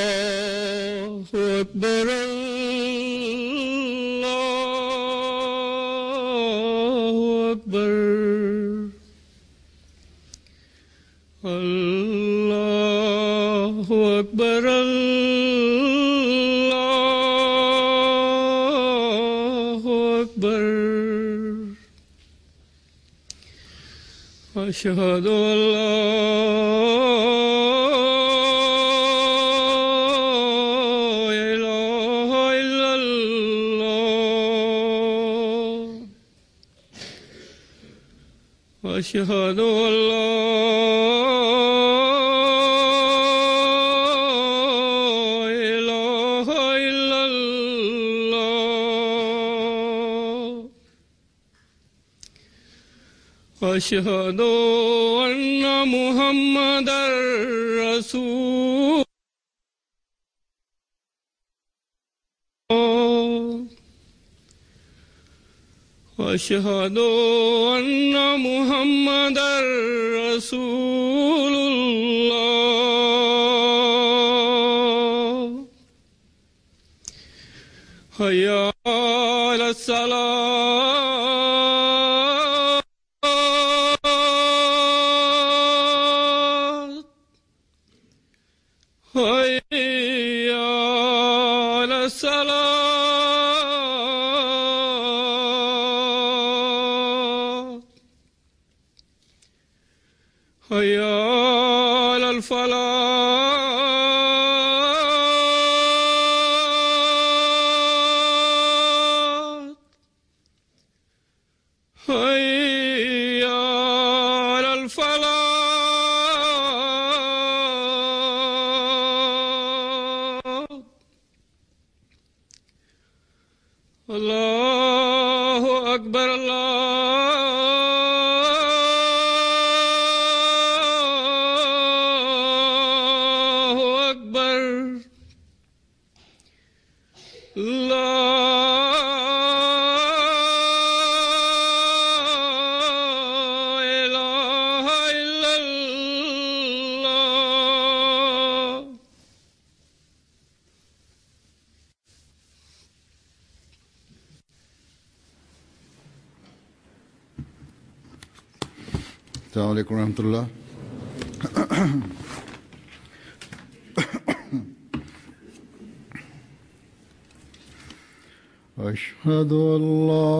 الله أكبر الله أكبر الله أكبر الله أكبر أشهد أن لا إله إلا الله أشهد أن لا إله إلا الله أشهد أن محمدا رسول الله أشهد أن محمدا رسول الله حي على الصلاة حي على الصلاة حي على الفلاح حي على الفلاح الله أكبر الله أكبر لا إله إلا الله अस्सलामु अलैकुम रहमतुल्लाह। أشهد أن لا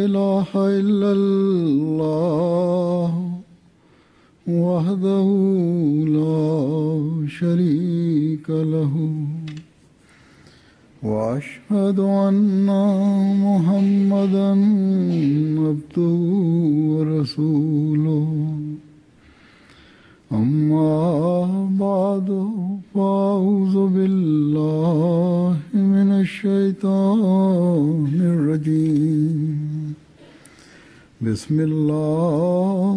إله إلا الله وحده لا شريك له وأشهد أن محمدا عبده ورسوله أما بعد فأعوذ بالله من الشيطان الرجيم بسم الله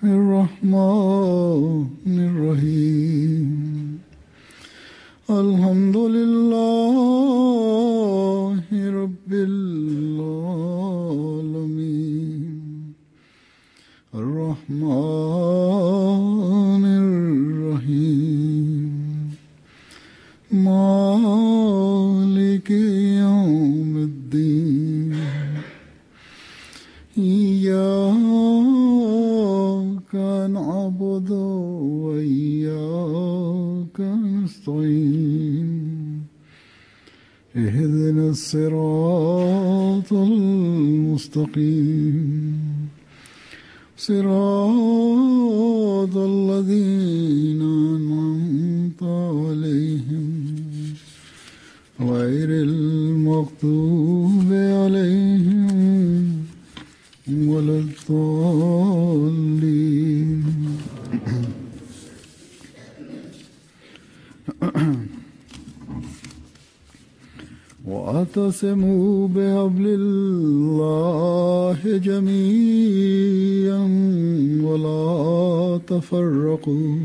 الرحمن الرحيم الحمد لله رب العالمين الرحمن الرحيم مالك يوم الدين إياك نعبد وإياك نستعين اهدنا الصراط المستقيم صراط الذين أنعمت عليهم غير المغضوب عليهم ولا الضالين. واعتصموا بحبل الله جميعا ولا تفرقوا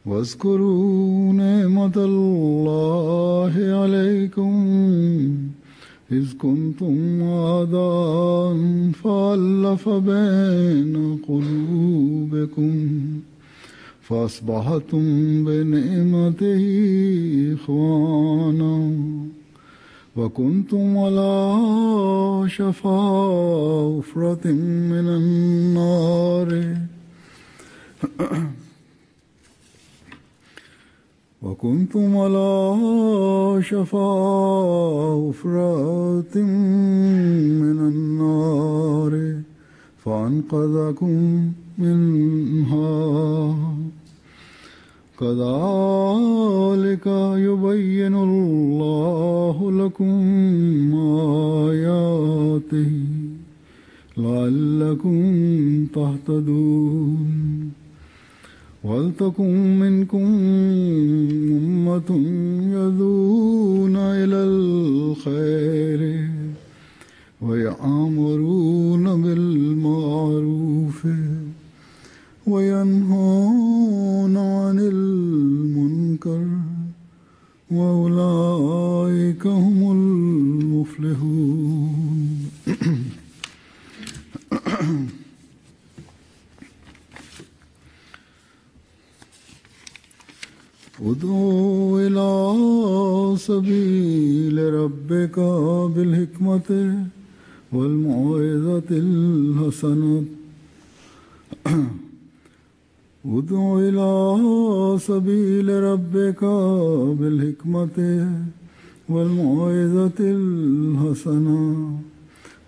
واذكروا نعمة الله عليكم إذ كنتم أعداء فألف بين قلوبكم فأصبحتم بنعمته إخوانا وكنتم على شفا حفرة من النار وكنتم على شفا حفرة من النار فأنقذكم منها كذلك يبين الله لكم آياته لعلكم تهتدون ولتكن منكم أمة يدعون إلى الخير ويأمرون بالمعروف وينهون عن المنكر وأولئك هم المفلحون. ادعو إلى سبيل ربك بالحكمة والموعظة الحسنة ادع إلى سبيل ربك بالحكمة والموعظة الحسنة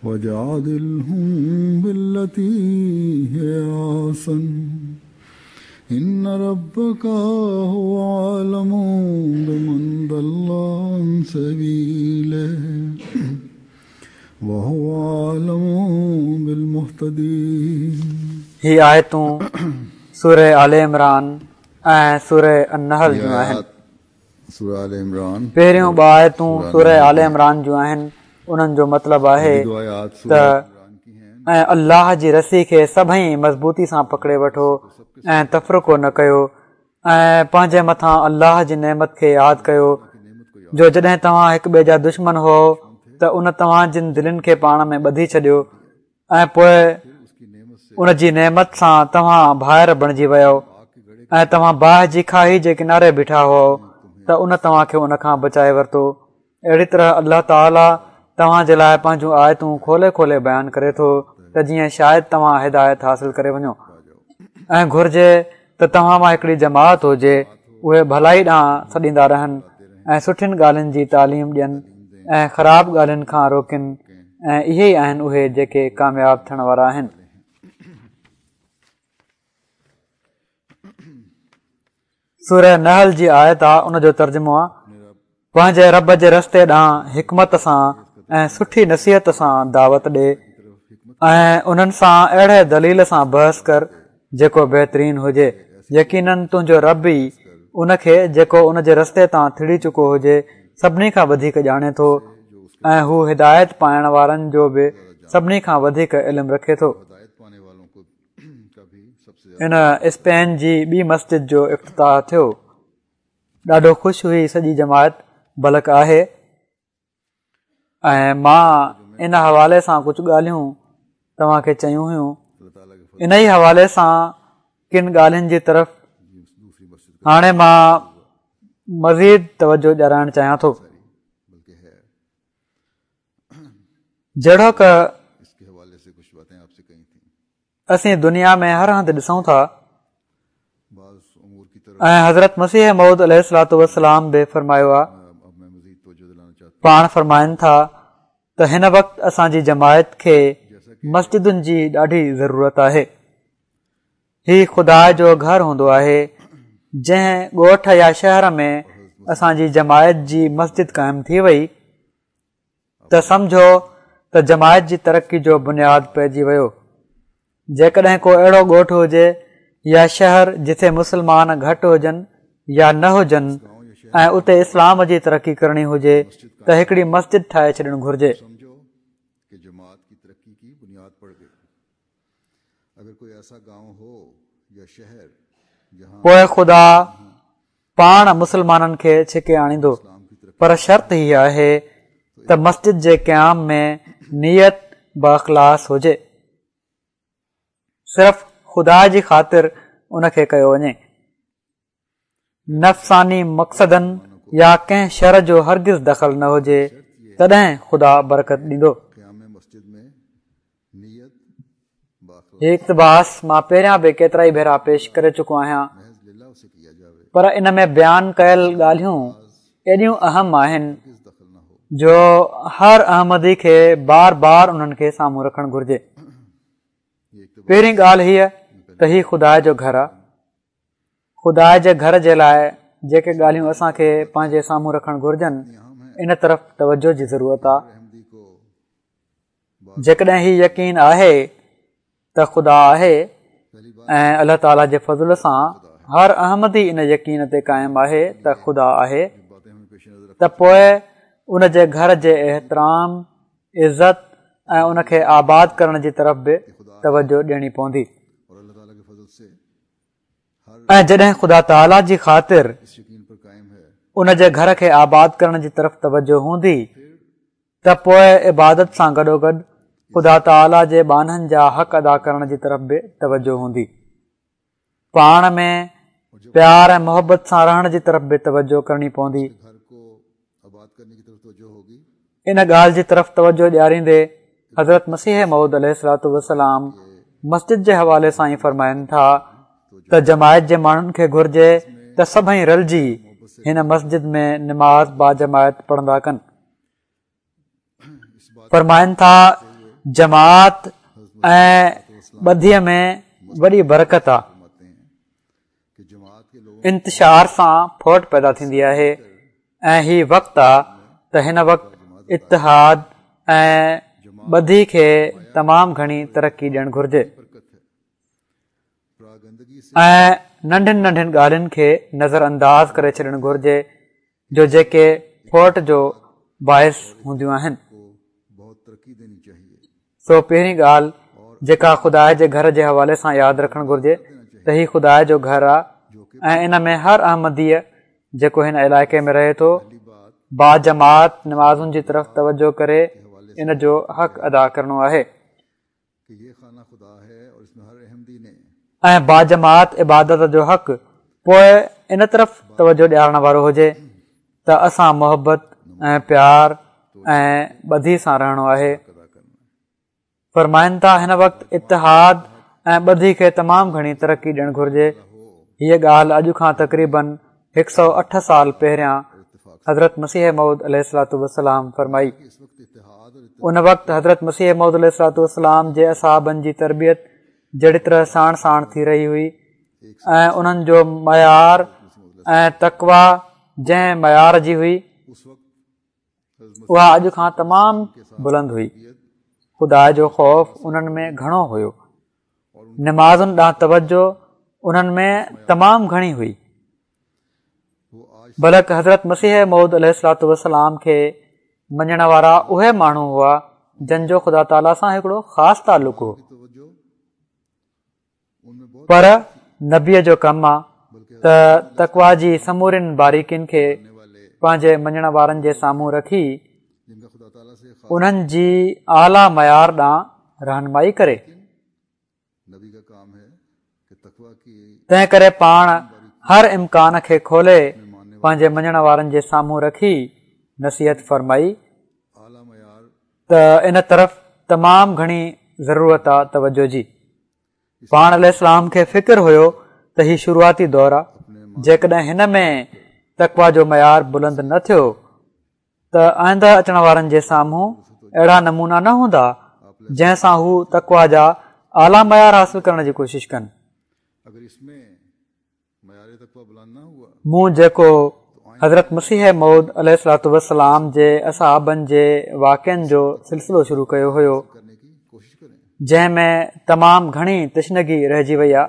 وجادلهم بالتي هي أحسن إن ربك هو أعلم بمن ضل عن سبيله وهو أعلم بالمهتدين. ही आयतूं सूरह आले इमरान ऐं सूरह अन-नहल जूं आहिनि. सूरह आले इमरान पहिरियों ॿ आयतूं सूरह आले इमरान जूं आहिनि. उन्हनि जो मतिलबु आहे त ऐं अल्लाह जी रसी खे सभई मज़बूती सां पकड़े वठो ऐं तफ़रुक़ो न कयो ऐं पंहिंजे मथां अल्लाह जी नेमत खे यादि कयो जो जॾहिं तव्हां हिक ॿिए जा दुश्मन हो त उन तव्हां जिन दिलनि खे पाण में ॿधी छॾियो ऐं पोइ उन जी नेमत सां तव्हां भाइर बणिजी वियो ऐं तव्हां बाहि जी खाई जे किनारे बीठा हुओ त उन तव्हांखे उन खां बचाए वरितो. अहिड़ी तरह अल्लाह ताला तव्हां जे लाइ पंहिंजूं आयतूं खोले खोले बयानु करे थो त जीअं शायदि तव्हां हिदायत हासिल करे वञो ऐं घुर्जे त तव्हां मां हिकिड़ी जमात हुजे उहे भलाई ॾांहुं सॾींदा रहनि ऐं सुठियुनि ॻाल्हियुनि जी तालीम ॾियनि ऐं ख़राब ॻाल्हियुनि खां रोकनि ऐं इहे ई आहिनि उहे जेके कामयाब थियण वारा आहिनि. सूरह नहल जी आयत आहे उन जो तर्जुमो आहे पंहिंजे रब जे रस्ते ॾांहुं हिकमत सां ऐं सुठी नसीहत सां दावत ॾे ऐं उन्हनि सां अहिड़े दलील सां बहस कर जेको बहितरीन हुजे. यकीनन तुंहिंजो रब ई उनखे जेको उन जे रस्ते तां थिड़ी चुको हुजे सभिनी खां वधीक ॼाणे थो ऐं हू हिदायत पाइण वारनि जो बि सभिनी खां वधीक इल्मु रखे थो. इन स्पेन जी ॿी मस्जिद जो इफ़्तिताह थियो. ॾाढो ख़ुशि हुई सॼी जमायत बलक आहे ऐं मां इन हवाले सां कुझु ॻाल्हियूं तव्हांखे चयूं हुयूं. इन ई हवाले सां किन ॻाल्हियुनि जी तरफ़ हाणे मां मज़ीद तवजो ॾियारणु चाहियां थो. जहिड़ो क असीं दुनिया में हर हंधि ॾिसूं था ऐं हज़रत मसीह मऊद अलैहिस्सलातु वस्सलाम बि फरमायो आहे पाण फरमाइनि था त हिन वक़्तु असांजी जमायत खे मस्जिदुनि जी ॾाढी ज़रूरत आहे. ही ख़ुदा जो घर हूंदो आहे. जंहिं ॻोठ या शहर में असांजी जमायत जी मस्जिद क़ाइमु थी वई त सम्झो त जमायत जी तरक़ी जो बुनियादु पइजी वियो. जेकॾहिं को अहिड़ो ॻोठ हुजे या शहर जिथे मुस्लमान घटि हुजनि या न हुजनि ऐं उते इस्लाम जी तरक़ी करणी हुजे त हिकिड़ी मस्जिद ठाहे छॾणु घुर्जे. पोइ ख़ुदा पाण मुस्लमाननि खे छिके आणींदो. पर शर्त हीअ आहे त मस्जिद जे क़याम में नियत बाख़लास हुजे. सिर्फ़ ख़ुदा जी ख़ातिर उनखे कयो वञे. नफ़सानी मक़सदनि या कंहिं शर जो हरगिज़ दख़ल न हुजे तॾहिं ख़ुदा बरकत ॾींदो। क़याम मस्जिद में नियत बाखिर हीउ इक़्तिबास मां पहिरियां बि केतिरा ई भेरा पेश करे चुको आहियां, महज़ लिल्लाह से किया जावे, पर इन में बयानु कयल ॻाल्हियूं एॾियूं अहम आहिनि किस दख़ल न हो। जो हर अहमदी खे बार बार उन्हनि खे साम्हूं रखणु घुर्जे। ये इक़्तिबास पहिरीं ॻाल्हि हीअ त हीउ ख़ुदा जो घरु आहे। ख़ुदा जे घर जे लाइ जेके ॻाल्हियूं असांखे पंहिंजे साम्हूं रखणु घुर्जनि इन तरफ़ तवजो जी ज़रूरत आहे। अहमदी को जेकॾहिं हीउ यकीन आहे त ख़ुदा आहे पहली बात ऐं अलाह ताला जे फज़ल सां हर अहमदी इन यकीन ते क़ाइमु आहे त ख़ुदा आहे, बातें हमें पेश नज़र त पोइ उन जे घर जे एहतराम, इज़त ऐं उन खे आबाद करण जी तरफ़ बि तवजो ॾियणी पवंदी। और अल्लाह ताला के फजल से हर ऐं जॾहिं ख़ुदा ताला जी ख़ातिर इस यकीन पर कायम है उन जे घर खे आबाद करण जी तरफ़ तवजो हूंदी त पोइ इबादत सां गॾोगॾु ख़ुदा ताला जे बाननि जा हक़ अदा करण जी तरफ़ बि तवजो हूंदी। पाण में प्यार ऐं मोहबत सां रहण जी तरफ़ बि तवजो करणी पवंदी। घर को आबाद करने की तरफ तवज्जो होगी। इन ॻाल्हि जी तरफ़ तवजो ॾियारींदे हज़रत मसीह मऊद अलैहिस्सलातु वस्सलाम मस्जिद जे हवाले सां ई फरमाइनि था त जमायत जे माण्हुनि खे घुर्जे त सभई रलिजी हिन मस्जिद में निमाज़ बाजमायत पढ़ंदा कनि। फरमाइनि था जमात ऐं ॿधीअ में वॾी बरकत आहे। फरमाते हैं कि जमात के लोगों इंतिशार सां फोट पैदा थींदी आहे ऐं हीउ वक़्तु आहे त हिन वक़्तु इतिहाद ऐं ॿधी खे तमामु घणी तरक़ी ॾियणु घुर्जे बरकत है। प्रागंदगी से ऐं नंढियुनि नंढियुनि ॻाल्हियुनि खे नज़र अंदाज़ करे छॾणु घुर्जे जो जेके फोट जो बाहिस हूंदियूं आहिनि। को बहुत तरक्की देनी चाहिए। सो पहिरीं ॻाल्हि जेका ख़ुदा जे घर जे हवाले सां यादि रखणु घुर्जे त हीउ ख़ुदा जो घरु आहे ऐं इन में हर अहमदीअ जेको हिन इलाइक़े में रहे थो पहली बात बाजमात नमाज़ुनि जी तरफ़ तवजो करे इन जो हक़ अदा करणो आहे कि ये खाना खुदा है और इसमें हर अहमदी ने ऐं बाजमात इबादत जो हक़ पोइ इन तरफ़ तवजो ॾियारण वारो हुजे त असां मोहबत ऐं प्यार ऐं ॿधी सां रहणो आहे। अदा करना। फरमाइनि था हिन वक़्तु इतिहाद ऐं ॿधी खे तमामु घणी तरक़ी ॾियणु घुर्जे। हीअ ॻाल्हि अॼु खां तक़रीबन 108 साल पहिरियां हज़रत मसीह मऊद अलैहिस्सलातु वस्सलाम फरमाई। इस वक्त इत्तेहाद और उन वक़्तु हज़रत मसीह मऊद अलैहिस्सलातु वस्सलाम जे असहाबनि जी तरबियत जहिड़ी तरह साण साण थी रही हुई ऐं उन्हनि जो मयार ऐं तक़वा जंहिं मयार जी हुई उस वक्त उहा अॼु खां तमामु बुलंद हुई। ख़ुदा जो ख़ौफ़ उन्हनि में घणो हुयो। निमाज़ुनि ॾांहुं तवजो उन्हनि में तमामु घणी हुई। वो आज बल्कि हज़रत मसीह मऊद अलैहिस्सलातु वस्सलाम खे मञण वारा उहे माण्हू हुआ जंहिंजो ख़ुदा ताला सां हिकिड़ो ख़ासि तालुक़ हो। तवज्जो उनमें बहुत पर नबीअ जो कमु आहे त तक़वा जी समूरिन बारीकियुनि खे वाले पंहिंजे मञण वारनि जे साम्हूं रखी जिनका खुदा ताला से खास उन्हनि जी आला मयार ॾांहुं रहनुमाई करे। नबी का काम है कि तकवा की तंहिं करे पाण हर इम्कान खे खोले पंहिंजे मञण वारनि जे साम्हूं रखी नसीहत फरमाई आला मयार त इन तरफ़ तमामु घणी ज़रूरत आहे तवजो जी। पाण अलैहिस्सलाम खे फ़िक्र हुयो त हीउ शुरूआती दौरु आहे। जेकॾहिं हिन में तक़वा जो मयार बुलंद न थियो त आईंदा अचण वारनि जे साम्हूं अहिड़ा नमूना न हूंदा जंहिंसां हू तक़वा जा आला मयार हासिल करण जी कोशिशि कनि। अगर इसमें मयार तकवा बुलंद ना हुआ मूं जेको हज़रत मसीह मऊद अलैहिस्सलातु वस्सलाम जे असहाबनि जे वाक़िअनि जो सिलसिलो शुरू कयो हुयो करने की कोशिश करें। जंहिंमें तमामु घणी तशनगी रहिजी वई आहे,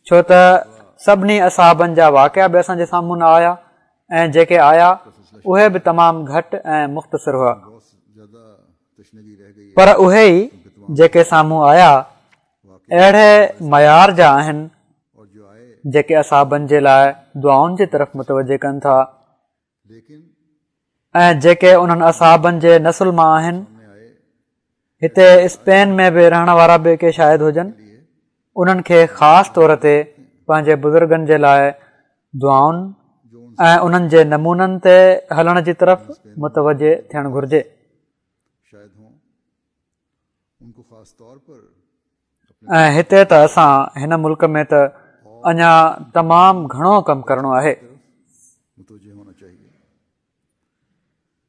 छो त सभिनी असहाबनि जा वाक़िआ बि असांजे साम्हूं न आया ऐं जेके आया उहे बि तमामु घटि ऐं मुख़्तसिर हुआ। बहुत ज्यादा तशनगी रह गई है पर उहे ई जेके साम्हूं आया अहिड़े मयार जा आहिनि और जो आए जेके असहाबनि जे लाइ दुआउनि जी तरफ़ मुतवजे कनि था लेकिन ऐं जेके उन्हनि असहाबनि जे नसुल मां आहिनि। में आए हिते स्पेन में बि रहण वारा बि के शायदि हुजनि, उन्हनि खे ख़ासि तौर ते पंहिंजे बुज़ुर्गनि जे लाइ दुआउनि ऐं उन्हनि जे नमूननि ते हलण जी तरफ़ मुतवजे थियणु घुर्जे। शायद हो उनको खास तौर पर ऐं हिते त असां हिन मुल्क में त अञा तमामु घणो कमु करणो आहे। मुतवजे होना चाहिए।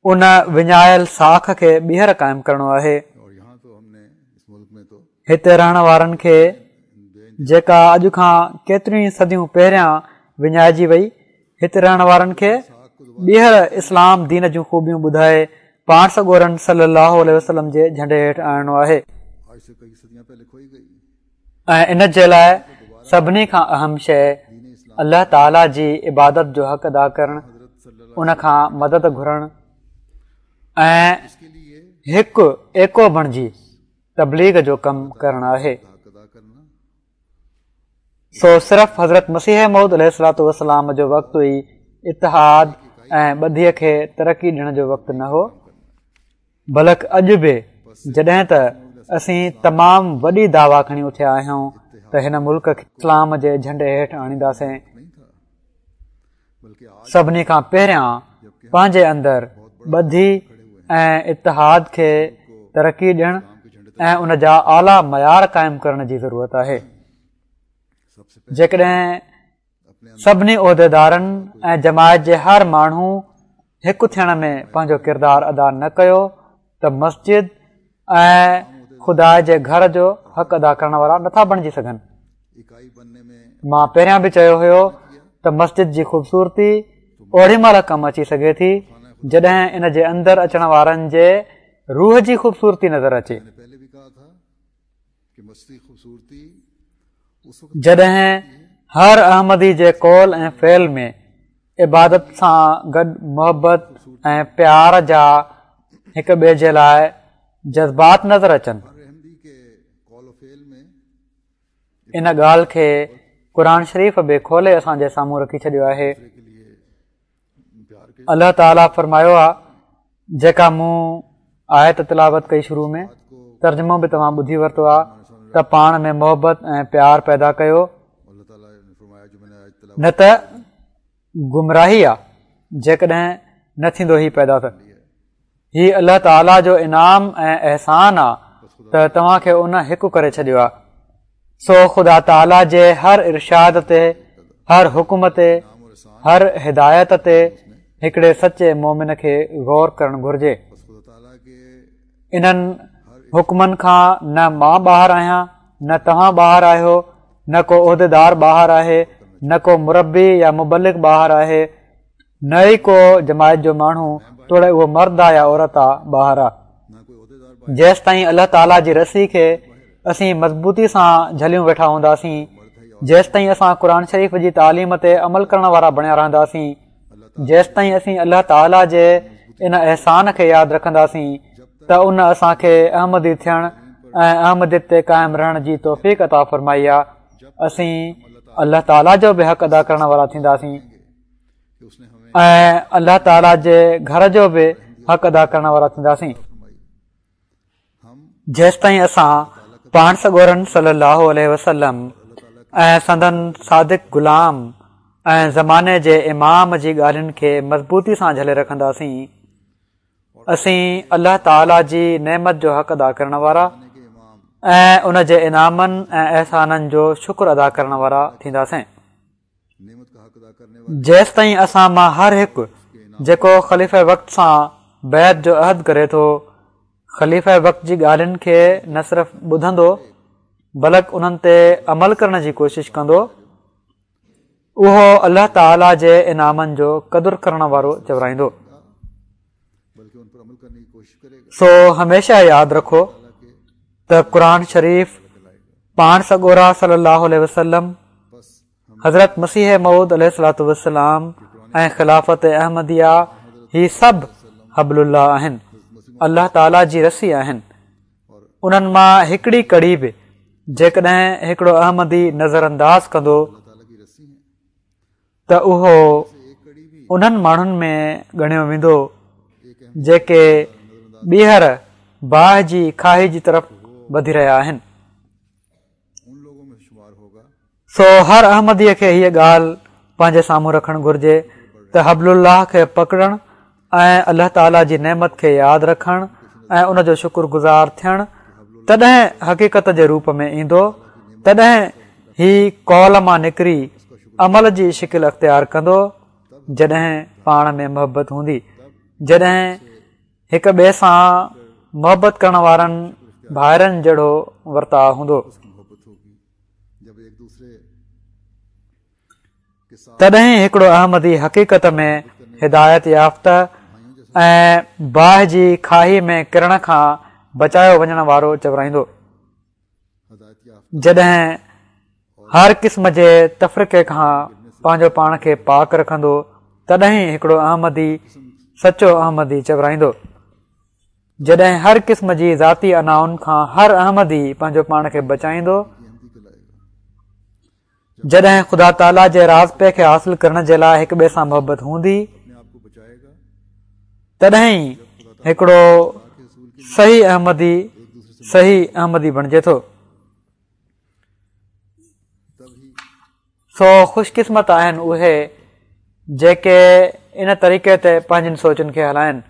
उन विञायल साख खे ॿीहर क़ाइमु करणो आहे। और यहाँ तो हमने इस मुल्क में तो हिते रहण वारनि खे जेका अॼु खां केतिरियूं सदियूं पहिरियां विञाइजी वई, हिते रहण वारनि खे ॿीहर इस्लाम दीन जूं ख़ूबियूं ॿुधाए पाण सॻोरनि सल्लल्लाहु अलैहि वसल्लम जे झंडे हेठि आणणो आहे। आज से कई सदियां पहले खोई गई ऐं इन जे लाइ सभिनी खां अहम शइ अल्लाह ताला जी इबादत जो हक़ अदा करणु, उन खां मदद घुरणु ऐं के लिए हिकु एको बणिजी तबलीग जो कमु करणु आहे। हक अदा करना सो सिर्फ़ हज़रत मसीह मौद अलैहिस्सलातु वस्सलाम जो वक़्तु ई इतिहाद ऐं ॿधीअ खे तरक़ी ॾियण जो वक़्तु न हो, बल्कि अॼु बि जॾहिं त असीं तमामु वॾी दावा खणी उथिया आहियूं त हिन मुल्क खे इस्लाम जे झंडे हेठि आणींदासीं, नहीं था, बल्कि आज सभिनी खां पहिरियां पंहिंजे अंदरि ॿधी ऐं इतिहाद खे तरक़ी ॾियणु ऐं उन जा आला मयार क़ाइमु करण जी ज़रूरत आहे। सबसे पहले जेकॾहिं अपने सभिनी उहिदेदारनि ऐं जमायत जे हर माण्हू हिकु थियण में पंहिंजो किरदारु अदा न कयो त मस्जिद ऐं ख़ुदा जे घर जो हक़ अदा करण वारा नथा बणिजी सघनि। इकाई बनने में मां पहिरियां बि चयो हुयो त मस्जिद जी ख़ूबसूरती ओड़ी महिल कमु अची सघे थी जॾहिं इन जे अंदरि अचण वारनि जे रूह जी ख़ूबसूरती नज़र अचे। मैंने पहले भी कहा था कि मस्जिद खूबसूरती उस वक्त जॾहिं हर अहमदी जे कौल ऐं फ़ेल में इबादत सां गॾु मोहबत ऐं प्यार जा हिक ॿिए जे लाइ जज़्बात नज़र अचनि, हर अहमदी के कौल फेल में इन ॻाल्हि खे क़ुर शरीफ़ बि खोले असांजे साम्हूं रखी छॾियो आहे। के लिए प्यार के अल्लाह ताला फरमायो आहे, जेका मूं आयत तिलावत कई शुरू में, तर्जुमो बि तव्हां ॿुधी वरितो आहे त पाण में मोहबत ऐं प्यार पैदा कयो, अल्लाह ताला ने फरमाया जो मैंने आज तलावत न त गुमराही आहे जेकॾहिं न थींदो ही पैदा त। ही अल्लाह ताला जो इनाम ऐं अहसान आहे त तव्हांखे उन हिकु करे छॾियो आहे। सो ख़ुदा ताला जे हर इरशाद ते, हर हुकुम ते, हर हिदायत ते हिकिड़े सचे मोमिन खे गौर करणु घुर्जे। बस खुदा ताला के इन्हनि हुकमनि खां न मां ॿाहिरि आहियां, न तव्हां ॿाहिरि आहियो, न को उहिदेदार ॿाहिरि आहे, न को मुरबी या मुबलिक ॿाहिरि आहे, न ई को जमायत जो माण्हू, तोड़े उहो मर्द आहे या औरत आहे ॿाहिरि आहे। ना कोई उहदेदार जेसि ताईं अल्लाह ताला जी रसी खे असीं मज़बूती सां झलियूं वेठा हूंदासीं, जेसि ताईं असां क़ुर शरीफ़ जी तालीम ते अमल करण वारा बणिया रहंदासीं, जेसि ताईं असीं अल्लाह ताला जे इन अहसान खे यादि रखंदासीं त उन असांखे अहमदी थियणु ऐं अहमदियत ते क़ाइमु रहण जी तौफ़ीक़ अता फ़रमाई आहे। असीं अल्लाह ताला जो बि हक़ अदा करण वारा थींदासीं कि उसने हमें ऐं अल्लाह ताला जे घर जो बि हक़ अदा करण वारा थींदासीं। फरमाई। हम जेसि ताईं असां पाण सॻोरनि सल्लल्लाहु अलैहि वसल्लम ऐं संदन सादिक ग़ुलाम ऐं ज़माने जे इमाम जी ॻाल्हियुनि खे मज़बूती सां झले रखंदासीं, असीं अल्लाह ताला जी नेमत जो हक़ अदा करण वारा के इमाम ऐं उन जे इनामनि ऐं अहसाननि जो शुक्र अदा करण वारा थींदासीं। नेमत का हक अदा करने वाले जेसि ताईं असां मां हर हिकु जेको ख़लीफ़े वक़्त सां बैत जो अहद करे थो, ख़लीफ़े वक़्त जी ॻाल्हियुनि खे न सिर्फ़ ॿुधंदो बल्कि उन्हनि ते अमल करण जी कोशिशि कंदो, उहो अल्लाह ताला जे इनामनि जो क़दुरु करण वारो चवराईंदो। बल्कि उन पर अमल करने की कोशिश करेगा। सो हमेशह यादि रखो त क़ुर शरीफ़ पाण सॻोरा सल्लल्लाहु अलैहि वसल्लम, बस हम हज़रत मसीह मऊद अलैहिस्सलातु वस्सलाम ऐं ख़िलाफ़त अहमदिया ही सभु हबलुल्लाह आहिनि, अल्लाह ताला जी रसी आहिनि। उन्हनि मां हिकिड़ी कड़ी बि जेकॾहिं हिकिड़ो अहमदी नज़र अंदाज़ कंदो ताला की रस्सी है। त उहो एक कड़ी भी उन्हनि माण्हुनि में ॻणियो वेंदो एक जेके ॿीहर बाहि जी खाई जी तरफ़ वधी रहिया आहिनि। उन लोगों में शुमार होगा सो हर अहमदीअ खे हीअ ॻाल्हि पंहिंजे साम्हूं रखणु घुर्जे त हबलुल्लाह खे पकड़णु ऐं अल्लाह ताला जी नेमत खे यादि रखणु ऐं उन जो शुक्रगुज़ार थियणु तॾहिं हक़ीक़त जे रूप में ईंदो। तॾहिं ही कौल मां निकिरी अमल जी शिकिल अख़्तियार कंदो जॾहिं पाण में मोहबत हूंदी, जॾहिं हिक ॿिए सां मोहबत करण वारनि भाइरनि जहिड़ो वर्ताव हूंदो, तॾहिं हिकिड़ो अहमदी हक़ीक़त में हिदायत याफ़्ता ऐं बाहि जी खाई में किरण खां बचायो वञण वारो चवराईंदो। जॾहिं हर क़िस्म जे तफ़रीक़े खां पंहिंजो पाण खे पाक रखंदो तॾहिं हिकिड़ो अहमदी सचो अहमदी चवराईंदो। जॾहिं हर क़िस्म जी ज़ाती अनाउनि खां हर अहमदी पंहिंजो पाण खे बचाईंदो, जॾहिं ख़ुदा ताला जे राज़पे खे हासिल करण जे लाइ हिक ॿिए सां मोहबत हूंदी, तॾहिं हिकिड़ो सही अहमदी बणिजे थो। सो ख़ुशकिस्मत आहिनि उहे जेके इन तरीक़े ते पंहिंजनि सोचनि खे हलाइनि,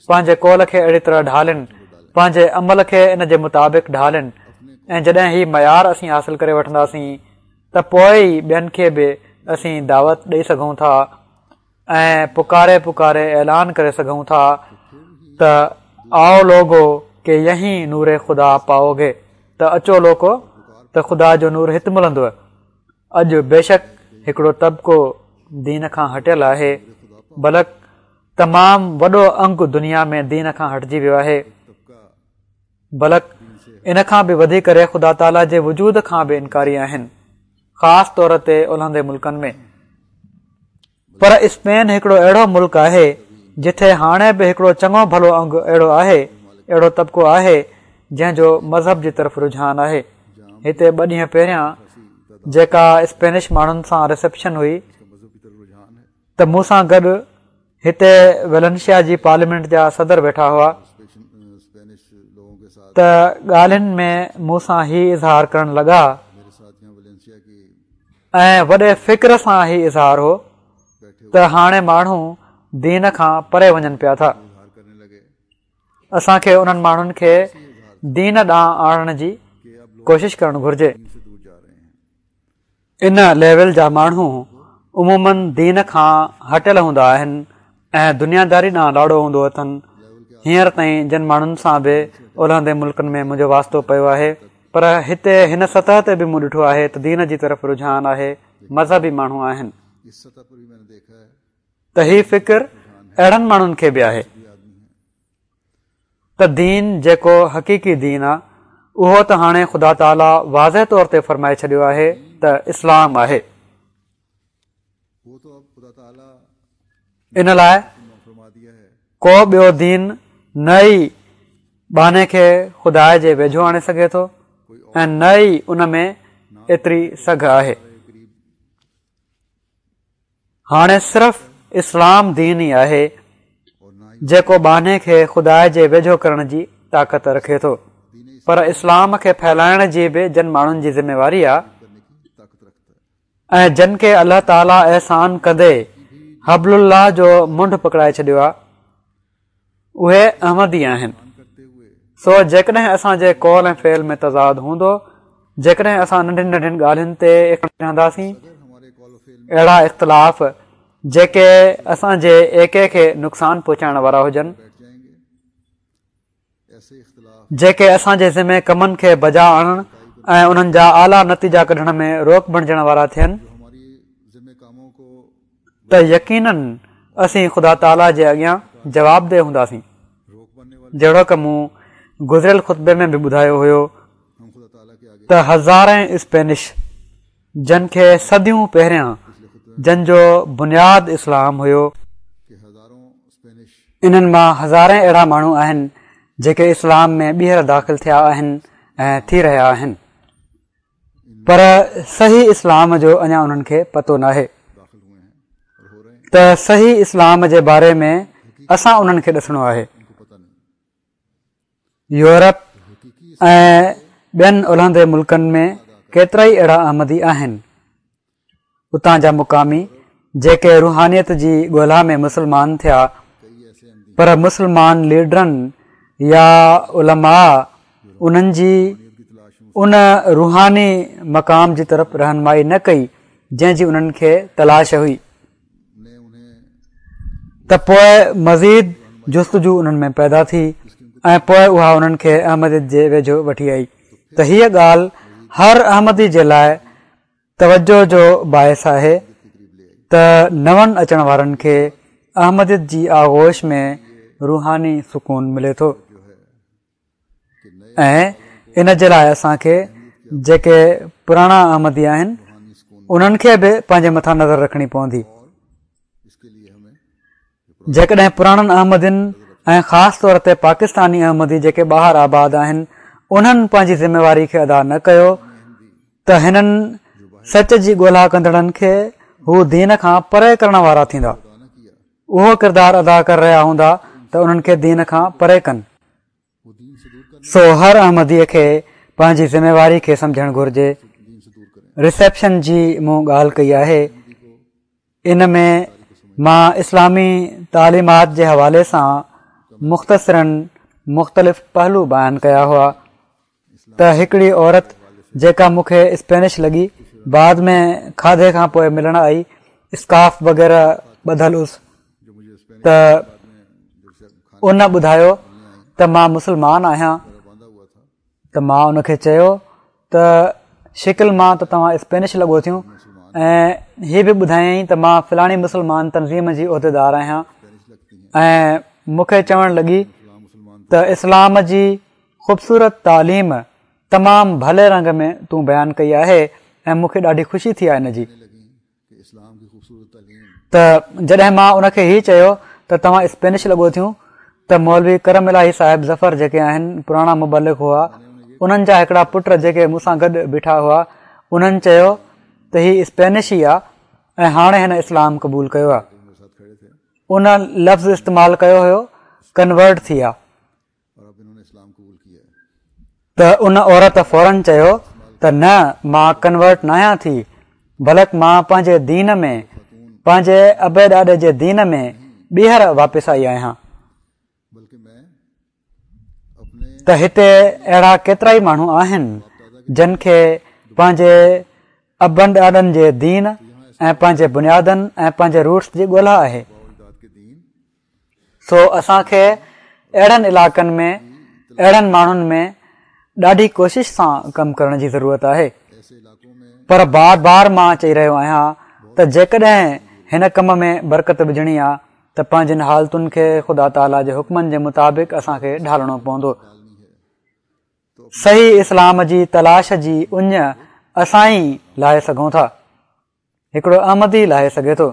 पंहिंजे कौल खे अहिड़ी तरह ढालनि, पंहिंजे अमल खे इन जे मुताबिक़ ढालनि, ऐं जॾहिं ही मयार असीं हासिल करे वठंदासीं त पोइ ई ॿियनि खे बि असीं दावत ॾेई सघूं था ऐं पुकारे पुकारे ऐलान करे सघूं था त आओ लोगो के यही नूर ख़ुदा पाओगे, त अचो लोको त ख़ुदा जो नूर हिते मिलंदो। अॼु बेशक हिकिड़ो तबिको दीन खां हटियल आहे, बल्कि तमामु वॾो अंग दुनिया में दीन खां हटिजी वियो आहे, बल्कि इन खां बि वधी करे ख़ुदा ताला जे वजूद खां बि इनकारी आहिनि, ख़ासि तौर ते उलहंदे मुल्कनि में। पर स्पेन हिकिड़ो अहिड़ो मुल्क आहे जिथे हाणे बि हिकिड़ो चङो भलो अंग अहिड़ो आहे, अहिड़ो तबिको आहे जंहिंजो मज़हब जी तरफ़ रुझान आहे। हिते 2 ॾींहं पहिरियां जेका स्पेनिश माण्हुनि सां रिसेप्शन हुई त मूं सां गॾु हिते वेलेंशिया जी पार्लियामेंट जा सदर वेठा हुआ, त ॻाल्हियुनि में मूं सां ही इज़हार करण लॻा ऐं वॾे फ़िक्र सां ही इज़हार हो त हाणे माण्हू दीन खां परे वञनि पिया था। असांखे उन्हनि माण्हुनि खे दीन ॾांहुं आणण जी कोशिश करणु घुर्जे। इन लेवल जा माण्हू उमूमन दीन खां हटियल हूंदा आहिनि ऐं दुनियादारी ॾांहुं ॾाढो हूंदो अथनि। हींअर ताईं जिन माण्हुनि सां बि उलहंदे मुल्कनि में मुंहिंजो वास्तो पियो आहे, पर हिते हिन सतह ते बि मूं ॾिठो आहे त दीन जी तरफ़ रुझान आहे, मज़हबी माण्हू आहिनि। त ही फ़िक्र अहिड़नि माण्हुनि खे बि आहे त दीन जेको हक़ीक़ी दीन आहे उहो त हाणे ख़ुदा ताला वाज़ह तौर ते फ़रमाए छॾियो आहे त इस्लाम आहे। इन लाइ को ॿियो दीन न ई बहाने खे ख़ुदा जे वेझो आणे सघे थो ऐं न ई उन में एतिरी सघ आहे। हाणे सिर्फ़ इस्लाम दीन ई आहे जेको बहाने खे ख़ुदा जे वेझो करण जी ताक़त रखे थो, पर इस्लाम खे फैलाइण जी बि जिन माण्हुनि जी ज़िम्मेवारी आहे ऐं जिन खे अल्लाह ताला एहसान कंदे हबलुल्लाह जो मुंड पकड़ाए छॾियो आहे उहे अहमदी आहिनि। सो जेकॾहिं असांजे कौल ऐं फेल में तज़ाद हूंदो, जेकॾहिं असां नंढियुनि नंढियुनि ॻाल्हियुनि ते रहंदासीं, अहिड़ा इख़्तिलाफ़ जेके असांजे एके खे नुक़सान पहुचाइण वारा हुजनि, जेके असांजे ज़िमे कमनि खे बजा आणण ऐं उन्हनि जा आला नतीजा कढण में रोक बणिजण वारा थियनि, त यकीनन असीं ख़ुदा ताला जे अॻियां जवाबदेह हूंदासीं। जहिड़ो की मूं गुज़िरियल ख़ुतबे में बि ॿुधायो हुयो त हज़ारे स्पेनिश जन खे सदियूं पहिरियां जंहिंजो बुनियाद इस्लाम हुयो, इन्हनि मां हज़ारे अहिड़ा माण्हू आहिनि जेके इस्लाम में ॿीहर दाख़िल थिया आहिनि ऐं थी रहिया आहिनि, पर सही इस्लाम जो अञा उन्हनि खे पतो नाहे। त सही इस्लाम जे बारे में असां उन्हनि खे ॾिसणो आहे। यूरोप ऐं ॿियनि उलहंदे मुल्कनि में केतिरा ई अहिड़ा अहमदी आहिनि, उतां जा मुक़ामी जेके रूहानियत जी ॻोल्हा में मुस्लमान थिया, पर मुस्लमान लीडरनि या उलमा उन्हनि जी उन रूहानी मक़ाम जी तरफ़ रहनुमाई न कई जंहिंजी उन्हनि खे तलाश हुई, त पोइ मज़ीद जुस्तजू उन्हनि में पैदा थी ऐं पोइ उहा उन्हनि खे अहमदियत जे वेझो वठी आई। त हीअ ॻाल्हि हर अहमदी जे लाइ तवजो जो बाहिस आहे त नवनि अचण वारनि खे अहमदियत जी आगोश में रूहानी सुकून मिले थो ऐं इन जे लाइ असांखे जेके पुराणा अहमदी आहिनि उन्हनि खे बि पंहिंजे मथां नज़र रखणी पवंदी। जेकॾहिं पुराणनि अहमदियुनि ऐं ख़ासि तौर ते पाकिस्तानी अहमदी जेके ॿाहिरि आबाद आहिनि उन्हनि पंहिंजी ज़िम्मेवारी खे अदा न कयो त हिननि सच जी ॻोल्हा कंदड़नि खे हू दीन खां परे करण वारा थींदा। उहो किरदारु अदा करे रहिया हूंदा त उन्हनि खे दीन खां परे कनि। सो हर अहमदीअ खे पंहिंजी ज़िम्मेवारी खे सम्झणु घुर्जे। रिसेप्शन जी मूं ॻाल्हि कई आहे, इन में मां इस्लामी तालीमात जे हवाले सां मुख़्तसिरनि मुख़्तलिफ़ पहलू बयानु कया हुआ त हिकिड़ी औरत जेका मूंखे स्पेनिश लॻी, बाद में खाधे खां पोइ मिलण आई, स्काफ वग़ैरह ॿधल हुअसि, त उन ॿुधायो त मां मुस्लमान आहियां। त मां उनखे चयो त शिकिल मां त तव्हां स्पेनिश लॻो थियूं ऐं हीअ बि ॿुधायईं त मां फ़लाणी मुस्लमान तनज़ीम जी उहिदेदार आहियां ऐं मूंखे चवणु लॻी त इस्लाम जी ख़ूबसूरत तालीम तमामु भले रंग में तूं बयानु कई आहे ऐं मूंखे ॾाढी ख़ुशी थी आहे इन जी। त जॾहिं मां उनखे हीउ चयो त तव्हां स्पेनिश लॻो थियूं त मौलवी करम इलाही साहिब ज़फ़र जेके आहिनि पुराणा मुबलिक हुआ, उन्हनि जा हिकिड़ा पुट जेके मूंसां गॾु बीठा हुआ, उन्हनि चयो त हीअ स्पेनिश ई आहे ऐं हाणे हिन इस्लाम क़बूल कयो आहे। उन लफ़्ज़ इस्तेमालु कयो हुयो कन्वर्ट थी आहे। त उन औरत फौरन चयो त न, मां कन्वर्ट न आहियां थी, बल्कि मां पंहिंजे दीन में, पंहिंजे अबे ॾाॾे जे दीन में ॿीहर वापसि आई आहियां। त हिते अहिड़ा केतिरा ई माण्हू आहिनि जिन खे पंहिंजे अबनि ॾाॾनि जे दीन ऐं पंहिंजे बुनियादनि ऐं पंहिंजे रूट्स जी ॻोल्हा आहे। सो असांखे अहिड़नि इलाइक़नि में, अहिड़नि माण्हुनि में ॾाढी कोशिश सां कमु करण जी ज़रूरत आहे। पर बार बार मां चई रहियो आहियां त जेकॾहिं हिन कम में बरकत विझणी आहे त पंहिंजनि हालतुनि खे ख़ुदा ताला जे हुकमनि जे मुताबिक़ असांखे ढालणो पवंदो। सही इस्लाम जी तलाश जी उञ असां ई लाहे सघूं था, हिकिड़ो अहमदी लाहे सघे थो।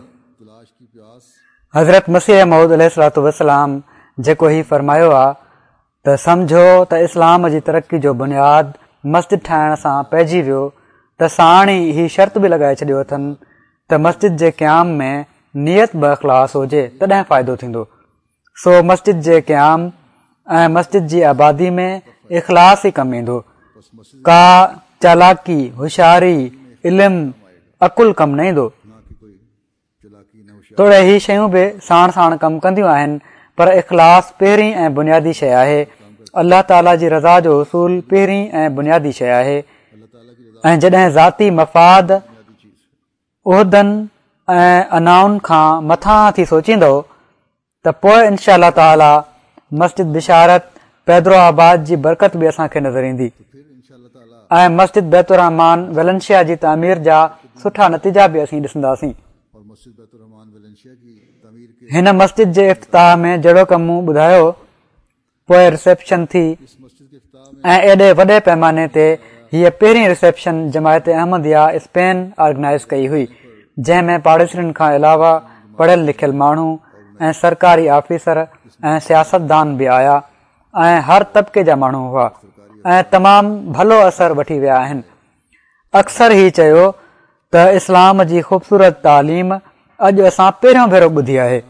हज़रत मसीह मऊद अलैहिस्सलातु वस्सलाम जेको ही फरमायो आहे त सम्झो त इस्लाम जी तरक़ी जो बुनियाद मस्जिद ठाहिण सां पइजी वियो, त साण ई ही शर्त बि लॻाए छॾियो अथनि त मस्जिद जे क़याम में नियत बख़लास हुजे तॾहिं फ़ाइदो थींदो। सो मस्जिद जे क़याम ऐं मस्जिद जी आबादी में इख़लास ई कमु ईंदो। का चालाकी, होशियारी, इल्मु, अकुल कमु न ईंदो। तोड़े ही शयूं बि साण साण कमु कंदियूं आहिनि, पर इख़लास पहिरीं ऐं बुनियादी शइ आहे। अल्लाह ताला जी रज़ा जो उसूल पहिरीं ऐं बुनियादी शइ आहे। ऐं जॾहिं ज़ाती मफ़ाद, उहिदनि ऐं अनाउनि खां मथां थी सोचींदो त पोइ इनशा अल्लाह ताला मस्जिद बिशारत पैदरोआबाद जी बरकत बि असांखे नज़र ईंदी ऐं मस्जिद बैतुर्रहमान वेलेंशिया जी तामीर जा सुठा नतीजा बि असीं ॾिसंदासीं। हिन मस्जिद जे इफ़्तिताह में जहिड़ो कमु मूं ॿुधायो, पोइ रिसेप्शन थी ऐं एॾे वॾे पैमाने ते हीअ पहिरीं रिसेप्शन जमायत अहमदिया स्पेन ऑर्गेनाइज़ कई हुई, जंहिंमें पाड़ेसरियुनि खां अलावा पढ़ियल लिखियल माण्हू ऐं सरकारी ऑफिसर ऐं सियासतदान बि आया ऐं हर तबिके जा माण्हू हुआ ऐं तमामु भलो असर वठी विया आहिनि। अक्सर ही चयो त इस्लाम जी ख़ूबसूरत तालीम अॼु असां पहिरियों भेरो ॿुधी आहे।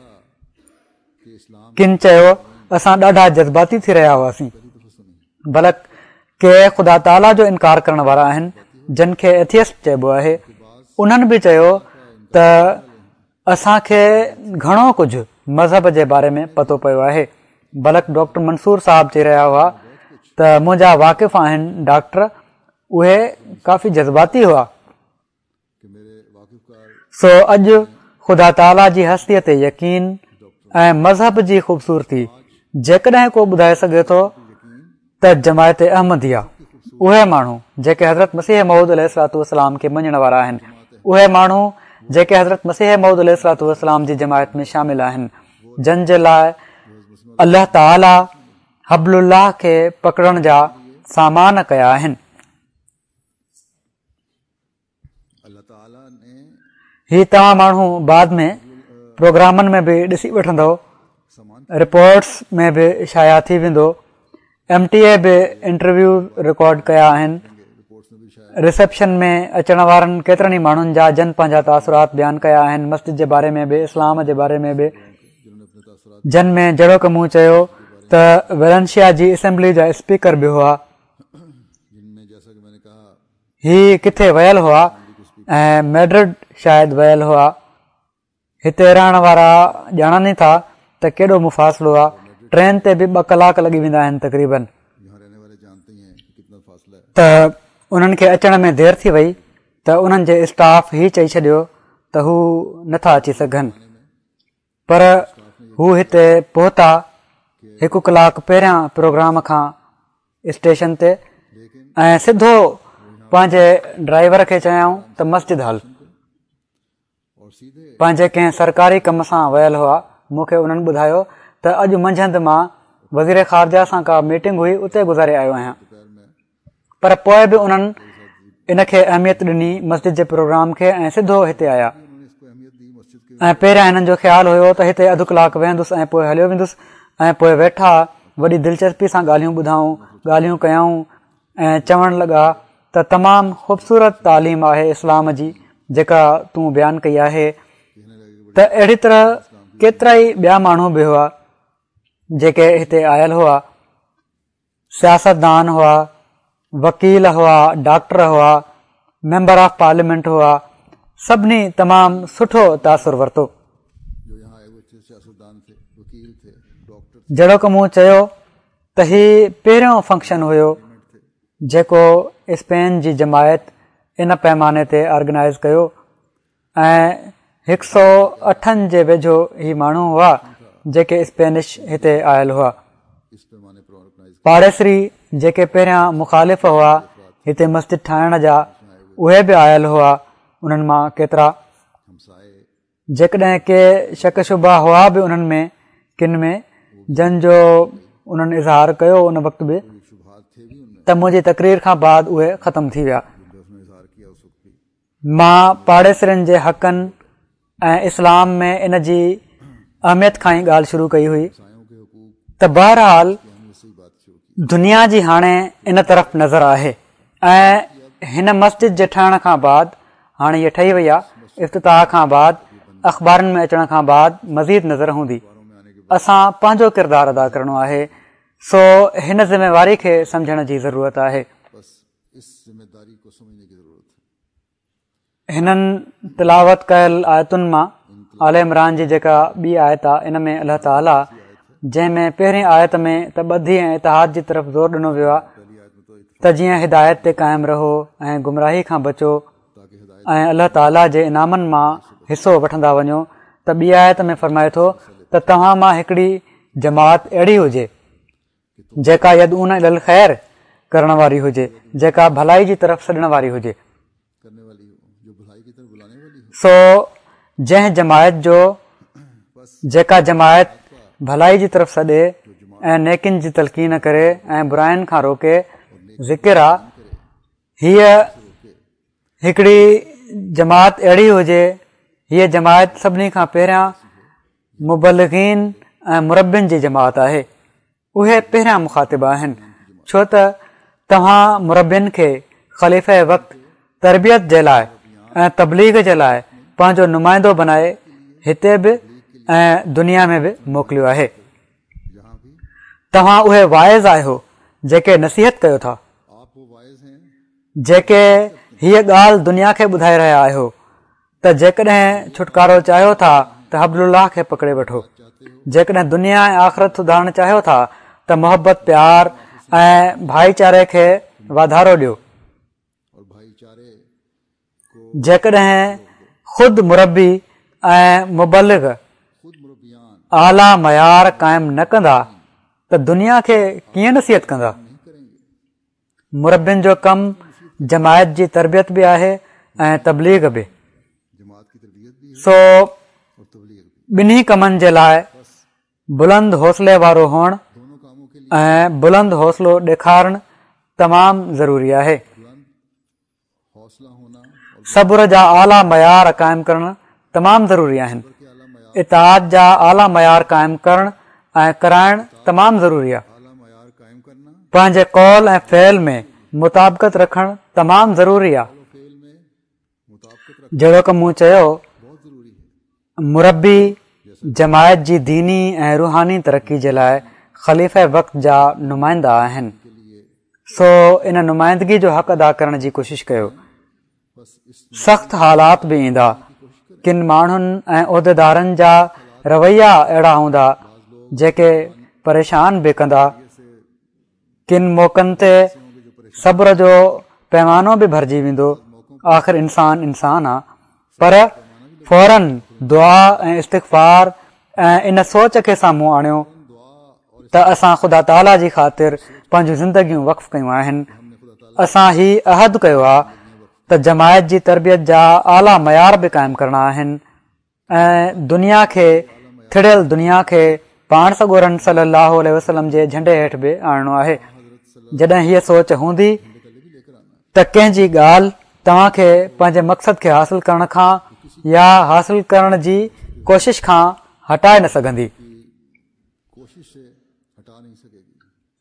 किन चयो असां ॾाढा जज़्बाती थी रहिया हुआसीं, बल्कि के ख़ुदा ताला जो इनकार करण वारा आहिनि जिन खे एथियस्ट चइबो आहे। उन्हनि बि चयो त असांखे घणो कुझु मज़हब जे बारे में पतो पियो आहे। बल्कि डॉक्टर मंसूर साहब चई रहिया हुआ त मुंहिंजा वाक़िफ़ आहिनि डॉक्टर, उहे काफ़ी जज़्बाती हुआ। सो अॼु ख़ुदा ताला जी हस्तीअ ते यकीन ऐं मज़हब जी ख़ूबसूरती जेकॾहिं को ॿुधाए सघे थो त जमायत अहमदिया, उहे माण्हू जेके हज़रत मसीह मऊद अलैहिस्सलाम खे मञण वारा आहिनि, उहे माण्हू जेके हज़रत मसीह मऊद अलैहिस्सलाम जी जमायत में शामिल आहिनि, जन जे लाइ अल्लाह ताला हबलुल्लाह खे पकड़ण जा सामान कया आहिनि। ही तव्हां माण्हू बाद में प्रोग्रामनि में बि ॾिसी वठंदो, रिपोर्ट्स में बि शाया थी वेंदो। MTA बि इंटरव्यू रिकॉर्ड कया आहिनि। रिसेप्शन में अचण वारनि केतिरनि ई माण्हुनि जा जन पंहिंजा तासुरात बयानु कया आहिनि, मस्जिद जे बारे में बि, इस्लाम जे बारे में बि। जन में जहिड़ो की मूं चयो त वेलेंशिया जी असेंबली जा स्पीकर बि हुआ, ही किथे वियल हुआ ऐं मैड्रिड शायदि वियल हुआ। हिते रहण वारा ॼाणनि था त केॾो मुफ़ासिलो आहे। ट्रेन ते बि 2 कलाक लॻी वेंदा आहिनि तक़रीबन। त उन्हनि खे अचण में देरि थी वई त उन्हनि जे स्टाफ ही चई छॾियो त हू नथा अची सघनि, पर हू हिते पहुता 1 कलाक पहिरियां प्रोग्राम खां स्टेशन ते, ऐं सिधो पंहिंजे ड्राइवर खे चयऊं त मस्जिद हल। पंहिंजे कंहिं सरकारी कम सां वियल हुआ। मूंखे उन्हनि ॿुधायो त अॼु मंझंदि मां वज़ीर ख़ारजा सां का मीटिंग हुई, उते गुज़ारे आयो आहियां। पर पोइ बि उन्हनि इन खे अहमियत ॾिनी मस्जिद जे प्रोग्राम खे, ऐं सिधो हिते आया। ऐं पहिरियां हिननि जो ख़्यालु हुयो त हिते 1 कलाक वेहंदुसि ऐं पोइ हलियो वेंदुसि, ऐं पोइ वेठा वॾी दिलचस्पी सां ॻाल्हियूं ॿुधाऊं, ॻाल्हियूं कयऊं ऐं चवण लॻा त तमामु ख़ूबसूरत तालीम आहे इस्लाम जी जेका तूं बयानु कई आहे। त अहिड़ी तरह केतिरा ई ॿिया माण्हू बि हुआ जेके हिते आयल हुआ। सियासतदान हुआ, वकील हुआ, डॉक्टर हुआ, मेंबर ऑफ पार्लियामेंट हुआ। सभिनी तमामु सुठो तासुर वरितो। जहिड़ो की मूं चयो त ही पहिरियों फंक्शन हुयो जेको स्पेन जी जमायत इन पैमाने ते ऑर्गेनाइज़ कयो, ऐं 108 जे वेझो ही माण्हू हुआ जेके स्पेनिश हिते आयल हुआ। पाड़ेसरी जेके पहिरियां मुखालिफ़ हुआ हिते मस्जिद ठाहिण जा, उहे बि आयल हुआ। उन्हनि मां केतिरा, जेकॾहिं के शक शुबा हुआ बि उन्हनि में किन में, जन जो उन्हनि इज़हार कयो उन वक़्तु बि, त मुंहिंजी तकरीर खां बाद उहे ख़तम थी विया। मां पाड़ेसरनि जे हक़नि ऐं इस्लाम में इन जी अहमियत खां ई ॻाल्हि शुरू कई हुई। त बहरहाल दुनिया जी हाणे इन तरफ़ नज़र आहे, ऐं हिन मस्जिद जे ठहण खां बाद, हाणे हीअ ठही वई आहे, इफ़्तिताह खां बाद, अख़बारनि में अचण खां बाद मज़ीद नज़र हूंदी। असां पंहिंजो किरदारु अदा करणो आहे, सो हिन ज़िम्मेवारी खे सम्झण जी ज़रूरत आहे। हिननि तिलावत कयल आयतुनि मां आल इमरान जी जेका ॿी आयत आहे, इन में अल्लाह ताला जंहिंमें पहिरीं आयत में त ॿधी ऐं इतिहाद जी तरफ़ ज़ोर ॾिनो वियो आहे त जीअं हिदायत ते क़ाइमु रहो ऐं गुमराही खां बचो ऐं अल्लाह ताला जे इनामनि मां हिसो वठंदा वञो, त ॿी आयत में फरमाए थो त तव्हां मां हिकिड़ी जमात अहिड़ी हुजे जेका यदून इलल ख़ैर करण वारी हुजे, जेका भलाई जी तरफ़ सॾण वारी हुजे। सो जंहिं जमायत जो, जेका जमायत भलाई जी तरफ़ सॾे ऐं नेकिन जी तलक़ीन करे ऐं बुराइनि खां रोके, ज़िक्र आहे, हीअ हिकिड़ी जमात अहिड़ी हुजे। हीअ जमायत सभिनी खां पहिरियां मुबल्लिगीन ऐं मुरबिन जी जमात आहे। उहे पहिरियां मुखातिब आहिनि, छो त तव्हां मुरबिन खे ख़लीफ़े वक़्तु तरबियत जे लाइ ऐं तबलीग जे लाइ पंहिंजो नुमाइंदो बनाए हिते बि ऐं दुनिया में बि मोकिलियो आहे। तव्हां उहे वाइज़ आहियो जेके नसीहत कयो था, जेके हीअ ॻाल्हि दुनिया खे ॿुधाए रहिया आहियो त जेकॾहिं छुटकारो चाहियो था त हब्लुल्लाह खे पकड़े वठो। जेकॾहिं दुनिया ऐं आख़िरत सुधारणु चाहियो था त मोहबत प्यार ऐं भाईचारे खे वाधारो ॾियो। जेकॾहिं ख़ुदि मुरबी ऐं मुबलिग आला मयार क़ाइमु न कंदा त दुनिया खे कीअं नसीहत कंदा। मुरबियुनि जो कमु जमायत जी तरबियत बि आहे ऐं तबलीग बि। सो ॿिन्ही कमनि जे लाइ बुलंद हौसले वारो हुअणु ऐं बुलंद हौसलो ॾेखारणु तमामु ज़रूरी आहे। सब्र जा आला मयार क़ाइमु करणु तमामु ज़रूरी आहिनि। इताअत जा आला मयार क़ाइमु करणु ऐं कराइणु तमामु ज़रूरी आहे। पंहिंजे कौल ऐं फ़इल में मुताबिक़त रखणु तमामु ज़रूरी आहे। जहिड़ो की मूं चयो, मुरबी जमायत जी दीनी ऐं रूहानी तरक़ी जे लाइ ख़लीफ़े वक़्त जा नुमाइंदा आहिनि। सो इन नुमाइंदगी जो हक़ अदा करण जी कोशिशि कयो। सख़्त हालात बि ईंदा, किन माण्हुनि ऐं उहिदेदारनि जा रवैया अहिड़ा हूंदा जेके परेशान बि कंदा। किन मौक़नि ते सब्र जो पैमानो बि भरिजी वेंदो। आख़िर इंसान इंसान आहे, पर फौरन दुआ ऐं इस्तिग़फ़ार ऐं इन सोच खे साम्हूं आणियो त असां ख़ुदा ताला जी ख़ातिर पंहिंजूं ज़िंदगियूं वक़्फ़ कयूं आहिनि। असां ही अहद कयो आहे त जमायत जी तरबियत जा आला मयार बि क़ाइमु करणा आहिनि ऐं दुनिया खे थिड़ियल दुनिया खे पाण सॻोरन सल्लल्लाहु अलैहि वसल्लम जे झंडे हेठि बि आणणो आहे। जॾहिं हीअ सोच हूंदी त कंहिंजी ॻाल्हि तव्हांखे पंहिंजे मक़सद खे हासिल करण खां या हासिल करण जी कोशिश खां हटाए न सघंदी।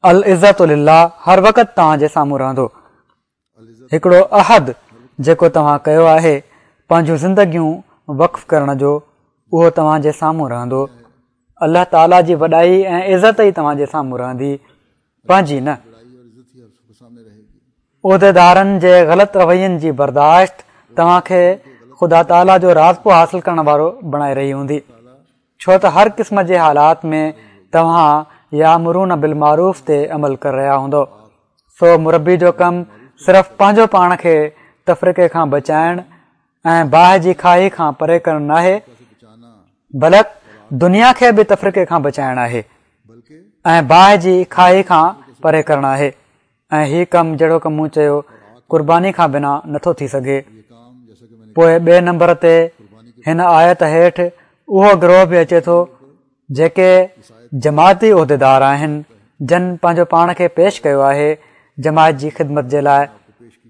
अल इज़्ज़तु लिल्लाह हर वक़्तु तव्हांजे साम्हूं रहंदो। हिकिड़ो अहद जेको तव्हां कयो आहे पंहिंजूं ज़िंदगियूं वक़्फ़ करण जो, उहो तव्हांजे साम्हूं रहंदो। अल्लाह ताला जी वॾाई ऐं इज़त ई तव्हांजे साम्हूं रहंदी, पंहिंजी न। उहिदेदारनि जे ग़लति रवैयनि जी बर्दाश्त तव्हांखे ख़ुदा ताला जो राज़पो हासिल करण वारो बणाए रही हूंदी, छो त हर क़िस्म जे हालात में तव्हां यामुरून बिल मारूफ़ ते अमल करे रहिया हूंदो। सो मुरबी जो कमु सिर्फ़ु पंहिंजो पाण खे तफ़रीक़े खां बचाइणु ऐं बाहि जी खाई खां परे करणु नाहे, बल्कि दुनिया खे बि तफ़रीक़े खां बचाइणु आहे ऐं बाहि जी खाई खां परे करणु आहे। ऐं हीउ कमु जहिड़ो की मूं चयो, क़ुर्बानी खां बिना नथो थी सघे। पोइ ॿिए नंबर ते हिन आयत हेठि उहो गिरोह बि अचे थो जेके जमाती उहिदेदार आहिनि, जन पंहिंजो पाण खे पेश कयो आहे जमायत जी ख़िदमत जे लाइ।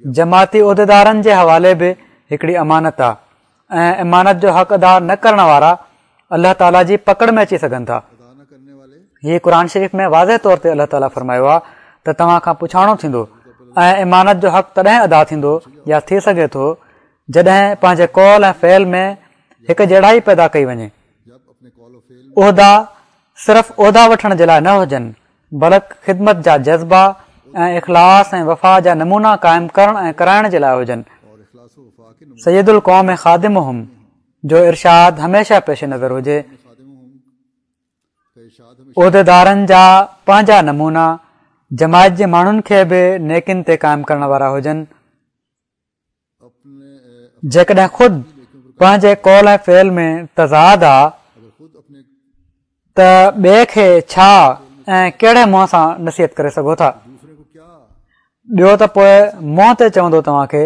जमाती उहिदेदारनि जे हवाले बि हिकिड़ी अमानत आहे ऐं अमानत जो हक़ अदा न करण वारा अल्लाह ताला जी पकड़ में अची सघनि था। हीअ क़ुर शरीफ़ में वाज़ह तौर ते अल्लाह ताला फरमायो आहे त तव्हां खां पुछाणो थींदो ऐं इमानत जो हक़ तॾहिं अदा थींदो या थी सघे थो जॾहिं पंहिंजे कौल ऐं फ़इल में हिकु जहिड़ाई पैदा कई वञे। उहिदा सिर्फ़ु उहिदा वठण जे लाइ न हुजनि, बल्कि ख़िदमत जा जज़्बा ऐं इख़लास ऐं वफ़ा जा नमूना क़ाइमु करण ऐं कराइण जे लाइ हुजनि। सैयदुल क़ौम ख़ादिमुहुम जो इरशाद हमेशह पेश नज़र हुजे। उहिदेदारनि जा पंहिंजा नमूना जमायत जे माण्हुनि खे बि नेकिन ते क़ाइमु करण वारा हुजनि। जेकॾहिं ख़ुदि पंहिंजे कौल ऐं फ़इल में तज़ाद आहे त ॿिए खे छा ऐं कहिड़े मुंहं सां नसीहत करे सघो था। ॿियो त पोइ मुंहं ते चवंदो तव्हांखे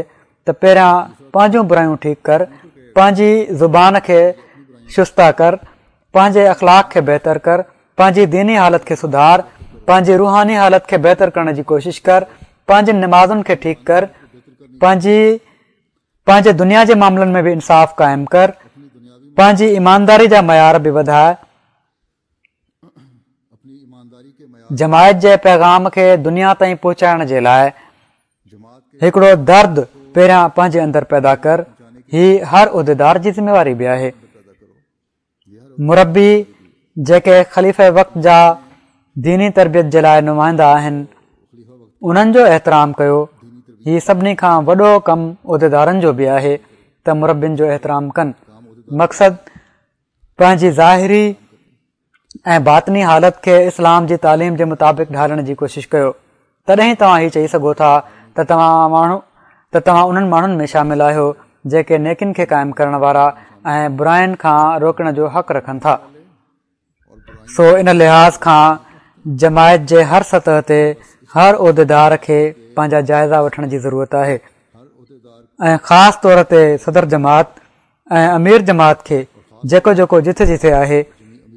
त पहिरियां पंहिंजूं बुरायूं ठीकु कर, पंहिंजी ज़ुबान खे शुस्ता कर, पंहिंजे अख़लाक खे बहितर कर, पंहिंजी दीनी हालत खे सुधार, पंहिंजी रूहानी हालत खे बहितर करण जी कोशिशि कर, पंहिंजी नमाज़ुनि खे ठीकु कर, पंहिंजे दुनिया जे मामलनि में बि इंसाफ़ क़ाइमु कर, पंहिंजी ईमानदारी जा मयार बि वधाए। जमायत जे पैगाम खे दुनिया ताईं पहुचाइण जे लाइ हिकिड़ो दर्द पहिरियां पंहिंजे अंदरि पैदा कर। हीअ हर उहिदेदार जी ज़िमेवारी बि आहे। मुरबी जेके ख़लीफ़े वक़्त जा दीनी तरबियत जे लाइ नुमाइंदा आहिनि, उन्हनि जो एतिराम कयो। हीअ सभिनी खां वॾो कमु उहिदेदारनि जो बि आहे। त मुरबियुनि जो एतिराम कनि। मक़सदु पंहिंजी ज़ाहिरी ऐं बातनी हालत खे इस्लाम जी तालीम जे मुताबिक़ ढालण जी कोशिशि कयो। तॾहिं तव्हां हीउ चई सघो था त तव्हां उन्हनि माण्हुनि में शामिल आहियो जेके नेकिन खे क़ाइमु करण वारा ऐं बुराइनि खां रोकण जो हक़ रखनि था। सो इन लिहाज़ खां जमायत जे हर सतह ते हर उहिदेदार खे पंहिंजा जाइज़ा वठण जी ज़रूरत आहे ऐं ख़ासि तौर ते सदर जमात ऐं अमीर जमात खे जेको जेको जिथे जिथे आहे,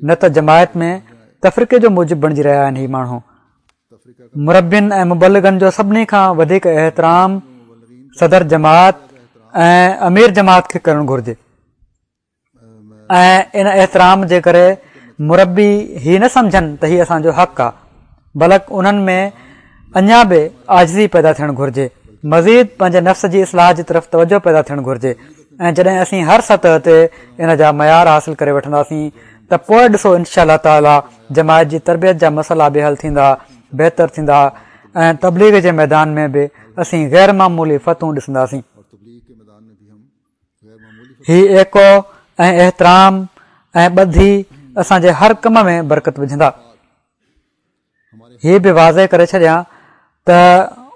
न त जमायत में तफ़रीक़े जो मूजिब बणिजी रहिया आहिनि। हीउ माण्हू मुरबियुनि ऐं मुबलिगनि जो सभिनी खां वधीक एतिराम सदर जमात ऐं अमीर जमात खे करणु घुर्जे ऐं इन एतिराम जे करे मुरबी हीउ न सम्झनि त हीउ असांजो हक़ आहे, बल्कि उन्हनि में अञा बि आजिज़ी पैदा थियणु घुर्जे, मज़ीद पंहिंजे नफ़्स जी इस्लाह जी तरफ़ तवजो पैदा थियणु घुर्जे। ऐं जॾहिं असीं हर सतह ते इन जा मयार हासिल करे वठंदासीं त पोइ ॾिसो इनशा अल्लाह ताला जमायत जी तरबियत जा मसइला बि हल थींदा, बहितर थींदा ऐं तबलीग जे मैदान में बि असीं गैर मामूली फतूं ॾिसंदासीं। ही एको ऐं एतिराम ऐं ॿधी असांजे हर कम में बरकत विझंदा। हीअ बि वाज़े करे छॾियां त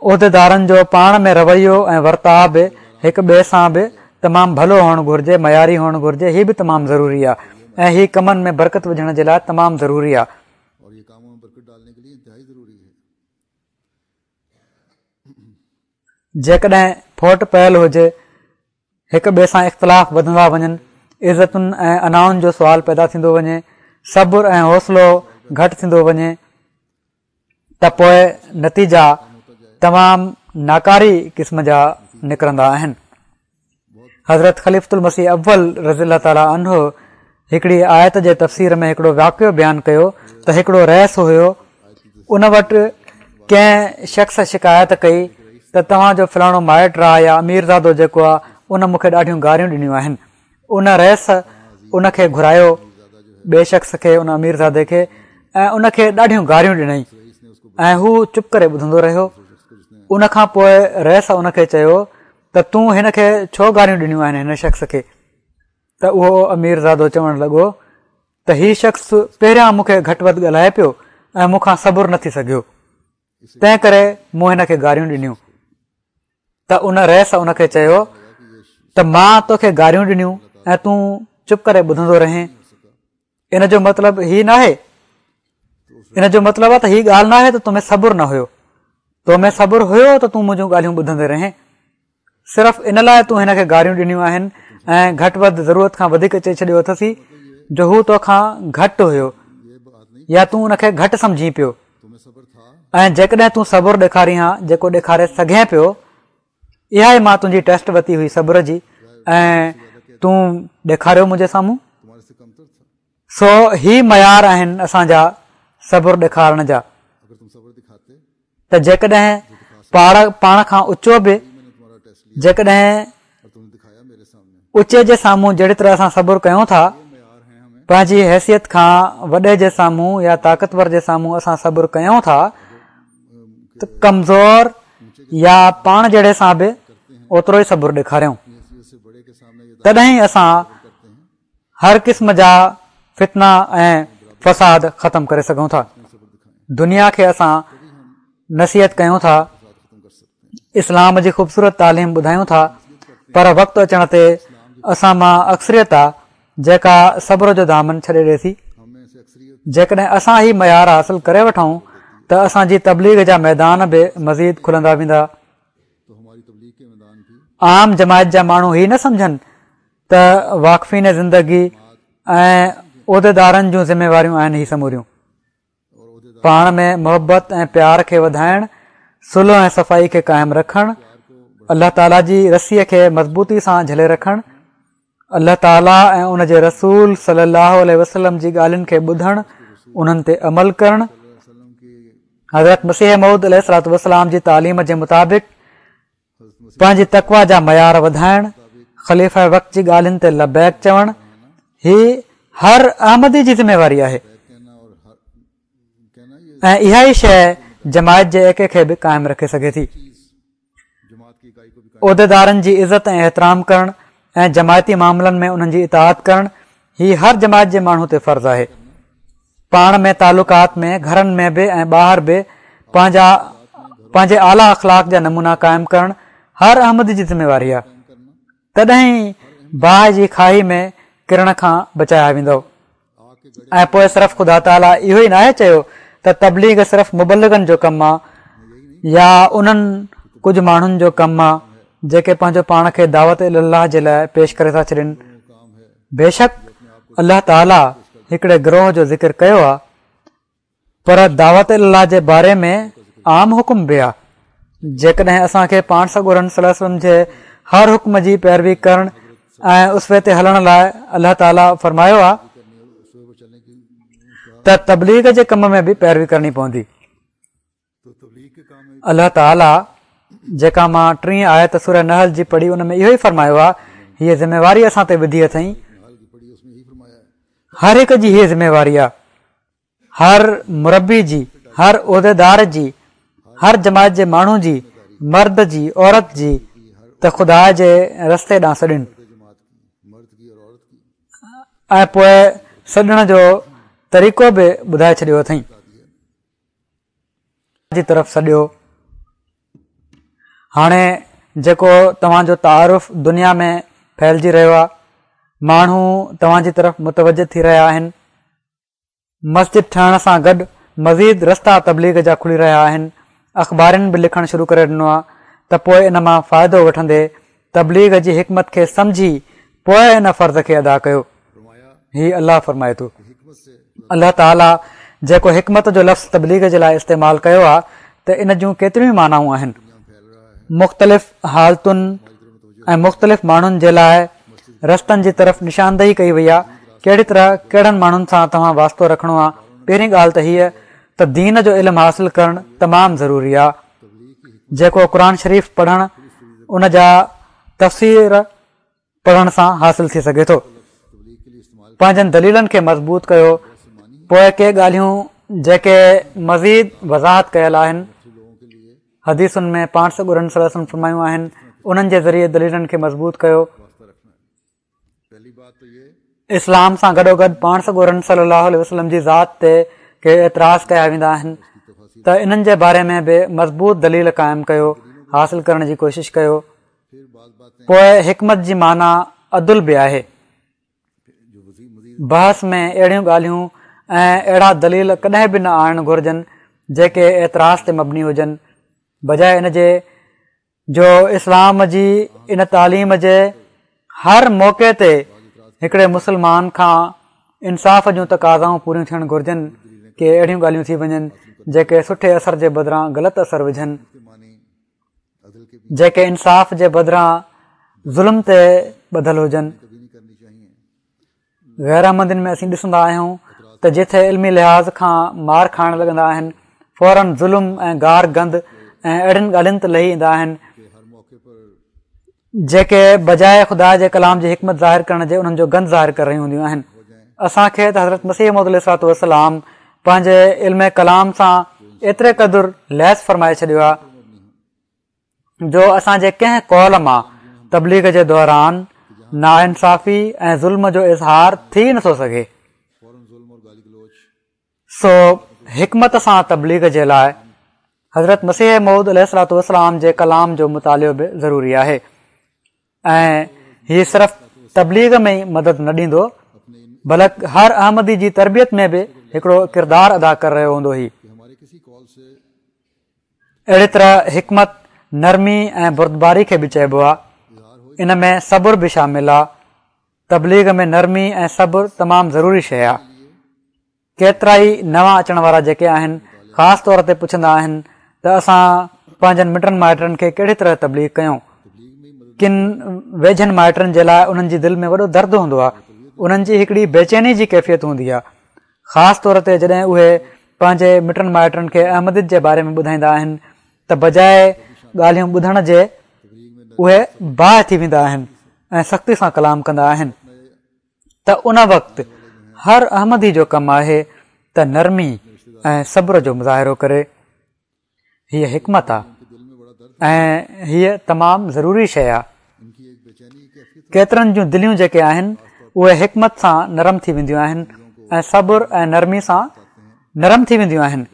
उहिदेदारनि जो पाण में रवैयो ऐं वर्ताव बि हिक ॿिए सां बि तमामु भलो हुअणु घुर्जे, मयारी हुअणु घुर्जे। हीअ बि तमामु ज़रूरी आहे ऐं हीअ कमनि में बरकत विझण जे लाइ तमामु ज़रूरी आहे। जेकॾहिं फोट पयल हुजे, हिक ॿिए सां इख़्तिलाफ़ वधंदा वञनि, इज़तुनि ऐं अनाउनि जो सुवाल पैदा थींदो वञे, सब्र ऐं हौसलो घटि थींदो वञे, त पोइ नतीजा तमामु नाकारी क़िस्म जा निकिरंदा आहिनि। हज़रत ख़लीफ़तुल मसीह अव्वल रज़ी ताला अन्हो हिकिड़ी आयत जे तफ़सीर में हिकिड़ो वाक़ियो बयानु कयो त हिकिड़ो रहिस हुयो, उन वटि कंहिं शख़्स शिकायत कई त तव्हांजो फलाणो माइट आहे या अमीरज़ादो जेको आहे उन मूंखे ॾाढियूं गारियूं ॾिनियूं आहिनि। उन रहिस उन खे घुरायो, ॿिए शख़्स खे, उन अमीरज़ादे खे, ऐं उन खे ॾाढियूं गारियूं ॾिनई ऐं हू चुप करे ॿुधंदो रहियो। उन खां पोइ रहिस उन खे चयो त तूं हिन खे छो गारियूं ॾिनियूं आहिनि हिन शख़्स खे? त उहो अमीरज़ादो चवणु लॻो त हीउ शख़्स पहिरियां मूंखे घटि वधि ॻाल्हाए पियो ऐं मूंखां सबुरु न थी सघियो, तंहिं करे मूं हिन खे गारियूं ॾिनियूं। त उन रहिस उन खे चयो त मां तोखे गारियूं ॾिनियूं ऐं तूं चुप करे ॿुधंदो रहीं। इन जो मतिलबु हीउ न आहे, इन जो मतिलबु आहे त हीअ ॻाल्हि न आहे त तोमें सबुरु न हुयो, तोमें सबुरु हुयो त तूं मुंहिंजूं ॻाल्हियूं ॿुधंदे रहीं। सिर्फ़ु इन लाइ तूं हिन खे गारियूं ॾिनियूं आहिनि ऐं घटि वधि ज़रूरत खां वधीक चई छॾियो अथसी जो हू तोखां घटि हुयो या तूं उन खे घटि सम्झी पियो। ऐं जेकॾहिं तूं सबुरु ॾेखारी हा, जेको ॾेखारे सघे पियो, इहा ई मां तुंहिंजी टेस्ट वरिती हुई सब्र जी ऐं तूं ॾेखारियो मुंहिंजे साम्हूं। सो ही मयार आहिनि असांजा सबुरु ॾेखारण जा। त जेकॾहिं पाण खां उचो बि, जेकॾहिं उचे जे साम्हूं जहिड़ी तरह असां सबुरु कयूं था, पंहिंजी हैसियत खां वॾे जे साम्हूं या ताक़तवर जे साम्हूं असां सबुरु कयूं था, त कमज़ोर या पाण जहिड़े सां बि ओतिरो ई सबुरु ॾेखारियूं। तॾहिं असां हर क़िस्म जा फितना ऐं फ़साद ख़तमु करे सघूं था। दुनिया खे असां नसीहत कयूं था, इस्लाम जी ख़ूबसूरत तालीम ॿुधायूं था, पर वक़्तु अचण ते असां मां अक्सरियत आहे जेका सब्र जो दामन छॾे ॾिए थी। जेकॾहिं असां ही मयार हासिल करे वठूं त असांजी तबलीग जा मैदान बि मज़ीद खुलंदा वेंदा। आम जमायत जा माण्हू ही न सम्झनि त वाक़फ़ीन ज़िंदगी ऐं उहिदेदारनि जूं ज़िम्मेवारियूं आहिनि ही समूरियूं। पाण में मोहबत ऐं प्यार खे वधाइण, सुलह ऐं सफ़ाई खे क़ाइमु रखणु, अल्लाह ताला जी रसीअ खे मज़बूती सां झले रखणु, अल्लाह ताला ऐं उन जे रसूल सल्लल्लाहु अलैहि वसल्लम जी ॻाल्हियुनि खे ॿुधणु, उन्हनि ते अमल करणु, हज़रत मसीह मऊद अलैहिस्सलातु वस्सलाम जी तालीम जे मुताबिक़ पंहिंजी तक़वा जा मयार वधाइणु, ख़लीफ़ा वक़्त जी ॻाल्हियुनि ते लबैक चवणु, ही हर अहमदी जी ज़िम्मेवारी आहे ऐं इहा ई शइ जमायत जे एके खे बि क़ाइमु रखे सघे थी। उहिदेदारनि जी इज़त ऐं एतिराम करणु ऐं जमायती मामलनि में उन्हनि जी इताअत करणु ही हर जमायत जे माण्हू ते फ़र्ज़ु आहे। पाण में तालुकात में घरनि में बि ऐं ॿाहिरि बि पंहिंजे आला अख़लाक जा नमूना क़ाइमु करणु हर अहमदी जी ज़िमेवारी आहे। तॾहिं बाहि जी खाई में किरण खां बचाया वेंदो। ऐं पोइ सिर्फ़ु ख़ुदा ताला इहो ई नाहे चयो त तबलीग सिर्फ़ु मुबल्लिगनि जो कमु आहे या उन्हनि कुझु माण्हुनि जो कमु आहे जेके पंहिंजो पाण खे दावत अल्लाह जे लाइ पेश करे था छॾनि। बेशक अल्लाह ताला हिकिड़े गिरोह जो ज़िक्र कयो आहे, पर दावत अल्लाह जे बारे में आम हुकुम बि आहे। जेकॾहिं असांखे पाण सॻोरनि सल्लल्लाहु अलैहि वसल्लम जे हर हुक्म जी पैरवी करणु ऐं उसवे ते हलण लाइ अल्लाह ताला फरमायो आहे त तबलीग जे कम में बि पैरवी करणी पवंदी। अल्लाह ताला जेका मां 3 आयत सूरह नहल जी पढ़ी उन में इहो ई फरमायो आहे, हीअ ज़िमेवारी असां ते विधी अथई। हर हिक जी हीअ ज़िमेवारी आहे, हर मुरबी जी, हर उहिदेदार जी, हर जमायत जे माण्हू जी, मर्द जी, औरत जी, त ख़ुदा जे रस्ते ॾांहुं सॾनि ऐं पोइ सॾण जो तरीक़ो बि ॿुधाए छॾियो अथई। जी तरफ़ सॾियो। हाणे जेको तव्हांजो तारुफ़ दुनिया में फैलिजी रहियो आहे, माण्हू तव्हांजी तरफ़ मुतवजह थी रहिया आहिनि। मस्जिद ठहण सां गॾु मज़ीद रस्ता तबलीग जा खुली रहिया आहिनि। अख़बारनि बि लिखणु शुरू करे ॾिनो आहे त पोइ इन मां फ़ाइदो वठंदे तबलीग जी हिकमत खे सम्झी पोइ इन फ़र्ज़ खे अदा कयो। हीउ अल्लाह फरमाए थो। अल्लाह ताला जेको हिकमत जो लफ़्ज़ तबलीग जे लाइ इस्तेमालु कयो आहे त इन जूं केतिरियूं मानाऊं आहिनि। मुख़्तलिफ़ हालतुनि ऐं मुख़्तलिफ़ माण्हुनि जे लाइ रस्तनि जी तरफ़ निशानदेही कई वई आहे, कहिड़ी तरह कहिड़नि माण्हुनि सां तव्हां वास्तो रखिणो आहे। पहिरीं ॻाल्हि त हीअ त दीन जो इल्मु हासिलु करणु तमामु ज़रूरी आहे। जेको क़ुर शरीफ़ पढ़णु उन जा तफ़सीर पढ़ण सां हासिलु थी सघे थो। पंहिंजनि दलीलनि खे मज़बूत कयो। पोइ के ॻाल्हियूं जेके मज़ीद वज़ाहत कयल आहिनि हदीसुनि में पाण सॻोरनि सल्लल्लाहु अलैहि वसल्लम फरमायूं आहिनि, उन्हनि जे ज़रिए दलीलनि खे मज़बूत कयो। इस्लाम सां गॾोगॾु पाण सॻोरनि सल्लल्लाहु अलैहि वसल्लम जी ज़ात ते के एतिराज़ कया वेंदा आहिनि त इन्हनि जे बारे में बि मज़बूत दलील क़ाइमु कयो, हासिलु करण जी कोशिशि कयो। पोइ हिकमत जी माना अदुल बि आहे। बहस में अहिड़ियूं ॻाल्हियूं ऐं अहिड़ा दलील कॾहिं बि न आणणु घुरिजनि जेके एतिराज़ ते मबनी हुजनि। बजाए इन जे जो इस्लाम जी इन तालीम जे हर मौक़े ते हिकिड़े मुस्लमान खां इंसाफ़ जूं तक़ाज़ाऊं पूरियूं थियणु घुरिजनि के अहिड़ियूं ॻाल्हियूं थी वञनि जेके सुठे असर जे बदिरां ग़लति असर विझनि, जेके इंसाफ़ जे बदिरां ज़ुल्म ते ॿधल हुजनि। गैरमंदिन में असीं ॾिसंदा आहियूं त जिथे इल्मी लिहाज़ खां मार खाइण लॻंदा आहिनि फौरन ज़ुल्म ऐं गार गंद ऐं अहिड़ियुनि ॻाल्हियुनि ते लही ईंदा आहिनि जेके बजाए ख़ुदा जे कलाम जी हिकमत ज़ाहिर करण जे उन्हनि जो गंद ज़ाहिर करे रहियूं हूंदियूं आहिनि। असांखे त हज़रत मसीह मौद अलैहिस्सलातु वस्सलाम पंहिंजे इल्म कलाम सां एतिरे क़दुरु लैस फरमाए छॾियो आहे जो असांजे कंहिं कौल मां तबलीग जे दौरान नाइंसाफ़ी ऐं ज़ुल्म जो इज़हार थी नथो सघे। सो हिकमत सां तबलीग जे लाइ हज़रत मसीह मौद अलैहिस्सलातु वस्सलाम जे कलाम जो मुतालियो बि ज़रूरी आहे ऐं हीउ सिर्फ़ तबलीग में ई मदद न ॾींदो बल्कि हर अहमदी जी तरबियत में बि हिकिड़ो किरदारु अदा करे रहियो हूंदो। ही अहिड़ी तरह हिकमत नरमी ऐं बुर्दबारी खे बि चइबो आहे। इन में सब्र बि शामिल आहे। तबलीग में नरमी ऐं सब्र तमामु ज़रूरी शइ आहे। केतिरा ई नवां अचण वारा जेके आहिनि ख़ासि तौर ते पुछंदा आहिनि त असां पंहिंजनि मिटनि माइटनि खे कहिड़ी तरह तबलीग कयूं। किन वेझनि माइटनि जे लाइ उन्हनि जी दिलि में वॾो दर्द हूंदो आहे, उन्हनि जी हिकिड़ी बेचैनी जी कैफ़ियत हूंदी आहे, ख़ासि तौर ते जॾहिं उहे पंहिंजे मिटनि माइटनि खे अहमदियत जे बारे में ॿुधाईंदा आहिनि त बजाए ॻाल्हियूं ॿुधण जे उहे बाहि थी वेंदा आहिनि ऐं सख़्ती सां कलाम कंदा आहिनि। त उन वक़्तु हर अहमदी जो कमु आहे त नरमी ऐं सब्र जो मुज़ाहिरो करे। हीअ हिकमत आहे ऐं हीअ तमामु ज़रूरी शइ आहे। केतिरनि जूं दिलियूं जेके आहिनि उहे हिकमत सां नरम थी वेंदियूं आहिनि ऐं सब्र ऐं नरमी सां नरम थी वेंदियूं आहिनि।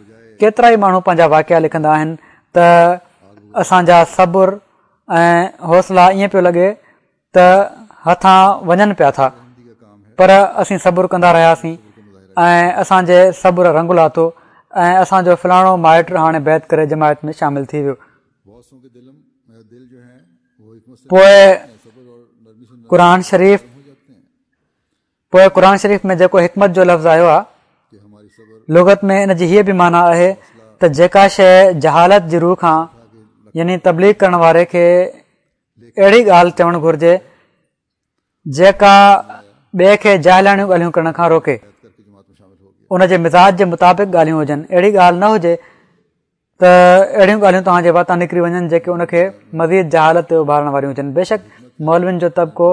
केतिरा ई माण्हू पंहिंजा वाकिया लिखंदा आहिनि त असांजा सब्र ऐं हौसला ईअं पियो लॻे त हथां वञनि पिया था, पर असीं सब्र कंदा रहियासीं ऐं असांजे सब्र रंग लाथो ऐं असांजो फलाणो माइट हाणे बैत करे जमायत में शामिल थी वियो। पोइ क़ुर शरीफ़ में जेको हिकमत जो लफ़्ज़ आयो आहे, लुगत में इन जी हीअ बि माना आहे त जेका शइ जहालत जी रूह खां यानी तबलीग करण वारे खे अहिड़ी ॻाल्हि चवणु घुरिजे जेका ॿिए खे जाहिलाणियूं ॻाल्हियूं करण खां रोके, उन जे मिज़ाज जे मुताबिक़ ॻाल्हियूं हुजनि। अहिड़ी ॻाल्हि न हुजे त अहिड़ियूं ॻाल्हियूं तव्हांजे वातां निकिरी वञनि जेके उनखे मज़ीद जहालत ते उभारण वारियूं हुजनि। बेशक मौलवियुनि जो तबिको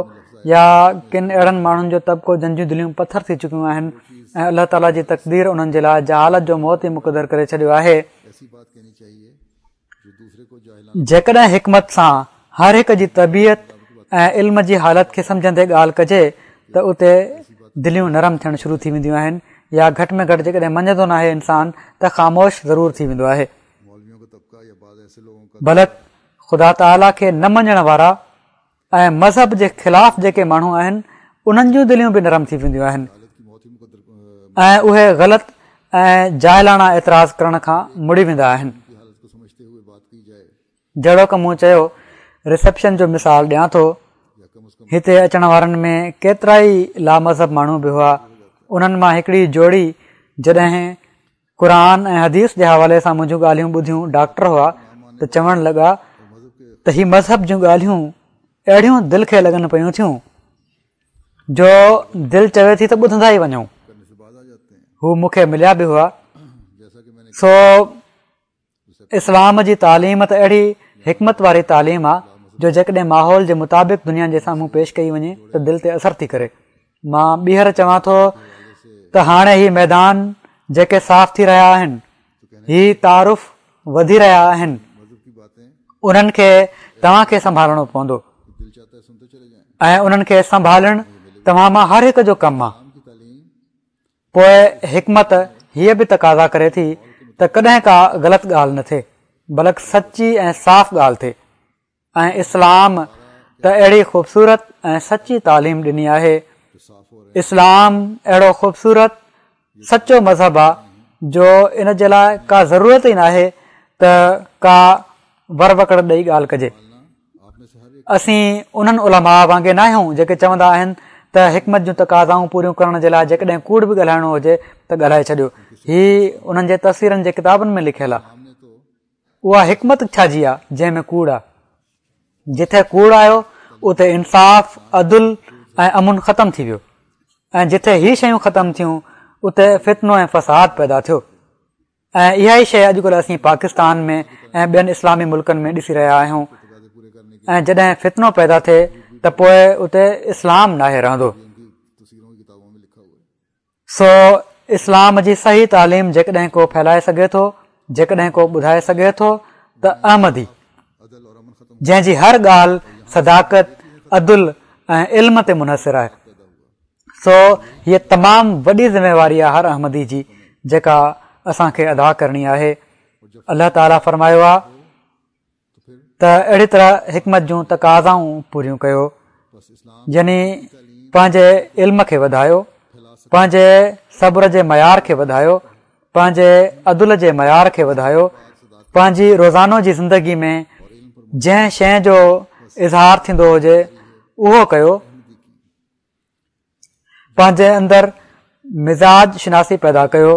या किन अहिड़नि माण्हुनि जो तबिको जंहिंजूं दिलियूं पथर थी चुकियूं आहिनि ऐं अलाह ताला जी तक़दीर उन्हनि जे लाइ जहालत जो मौत ई मुक़दर करे छॾियो आहे। जेकॾहिं हिकमत सां हर हिक जी तबियत ऐं इल्म जी हालत खे सम्झंदे ॻाल्हि कजे त उते दिलियूं नरम थियणु शुरू थी वेंदियूं आहिनि, या घटि में घटि जेकॾहिं मञंदो न आहे इंसान त ख़ामोश ज़रूरु थी वेंदो आहे। बल्कि ख़ुदा ताला खे न मञण वारा ऐं मज़हब जे ख़िलाफ़ जेके माण्हू आहिनि उन्हनि जूं दिलियूं बि नरम थी वेंदियूं आहिनि ऐं उहे ग़लति ऐं जाहिलाणा एतिराज़ करण खां मुड़ी वेंदा आहिनि। जहिड़ो की मूं चयो, रिसेप्शन जो मिसाल ॾियां थो, हिते अचण वारनि में केतिरा ई लामज़हब माण्हू बि हुआ। उन्हनि मां हिकिड़ी जोड़ी जॾहिं क़ुर ऐं हदीस जे हवाले सां मुंहिंजूं ॻाल्हियूं ॿुधियूं, डॉक्टर हुआ, त चवणु लॻा त ही मज़हब जूं ॻाल्हियूं अहिड़ियूं दिलि खे लॻनि पयूं थियूं जो दिलि चवे थी त ॿुधंदा ई वञूं। हू मूंखे मिलिया बि हुआ। सो इस्लाम जी तालीम त अहिड़ी हिकमत वारी तालीम आहे जो जेकॾहिं माहौल जे मुताबिक़ दुनिया जे साम्हूं पेश कई वञे त दिलि ते असर थी करे। मां ॿीहर चवां थो त हाणे ही मैदान जेके साफ़ थी रहिया आहिनि, ही तारुफ़ वधी रहिया आहिनि, उन्हनि खे तव्हांखे संभालणो पवंदो ऐं उन्हनि खे संभालणु तव्हां मां हर हिक जो कमु आहे। पोइ हिकमत हीअ बि तक़ाज़ा करे थी त कॾहिं का ग़लति ॻाल्हि न थिए, बल्कि सची ऐं साफ़ ॻाल्हि थिए। ऐं इस्लाम त अहिड़ी ख़ूबसूरत ऐं सची तालीम ॾिनी आहे। इस्लाम अहिड़ो ख़ूबसूरत सचो मज़हब आहे जो इन जे लाइ का ज़रूरत ई न आहे त का वरवकड़ ॾेई ॻाल्हि कजे। असीं उन्हनि उलमा वांगुरु न आहियूं जेके चवंदा आहिनि त हिकमत जूं तक़ाज़ाऊं पूरियूं करण जे लाइ जेकॾहिं कूड़ बि ॻाल्हाइणो हुजे त ॻाल्हाए छॾियो। ही उन्हनि जे तफ़सीरनि जे किताबनि में लिखियलु आहे। उहा हिकमत छा जी आहे जंहिंमें कूड़ आहे? जिथे कूड़ आयो उते इंसाफ़, अदुल ऐं अमुन ख़तमु थी वियो, ऐं जिथे ही शयूं ख़तमु थियूं उते फितनो ऐं फ़साद पैदा थियो। ऐं इहा ई शइ अॼुकल्ह असीं पाकिस्तान में ऐं ॿियनि इस्लामी मुल्कनि में ॾिसी रहिया आहियूं। ऐं जॾहिं फितनो पैदा थिए त पोइ उते इस्लाम नाहे रहंदो। सो इस्लाम जी सही तालीम जेकॾहिं को फैलाए सघे थो, जेकॾहिं को ॿुधाए सघे थो त अहमदी, जंहिंजी हर ॻाल्हि सदाकत, अदुल ऐं इल्म ते मुनसिर आहे। सो हीअ तमामु वॾी ज़िम्मेवारी आहे हर अहमदी जी जेका असांखे अदा करणी आहे। अलाह ताला फरमायो आहे त अहिड़ी तरह हिकमत जूं तक़ाज़ाऊं पूरियूं कयो, यानी पंहिंजे इल्म खे वधायो, पंहिंजे सब्र जे मयार खे वधायो, पंहिंजे अदुल जे मयार खे वधायो, पंहिंजी रोज़ानो जी ज़िंदगी में जंहिं शइ जो इज़हार थींदो हुजे उहो कयो। पंहिंजे अंदरि मिज़ाज शिनासी पैदा कयो,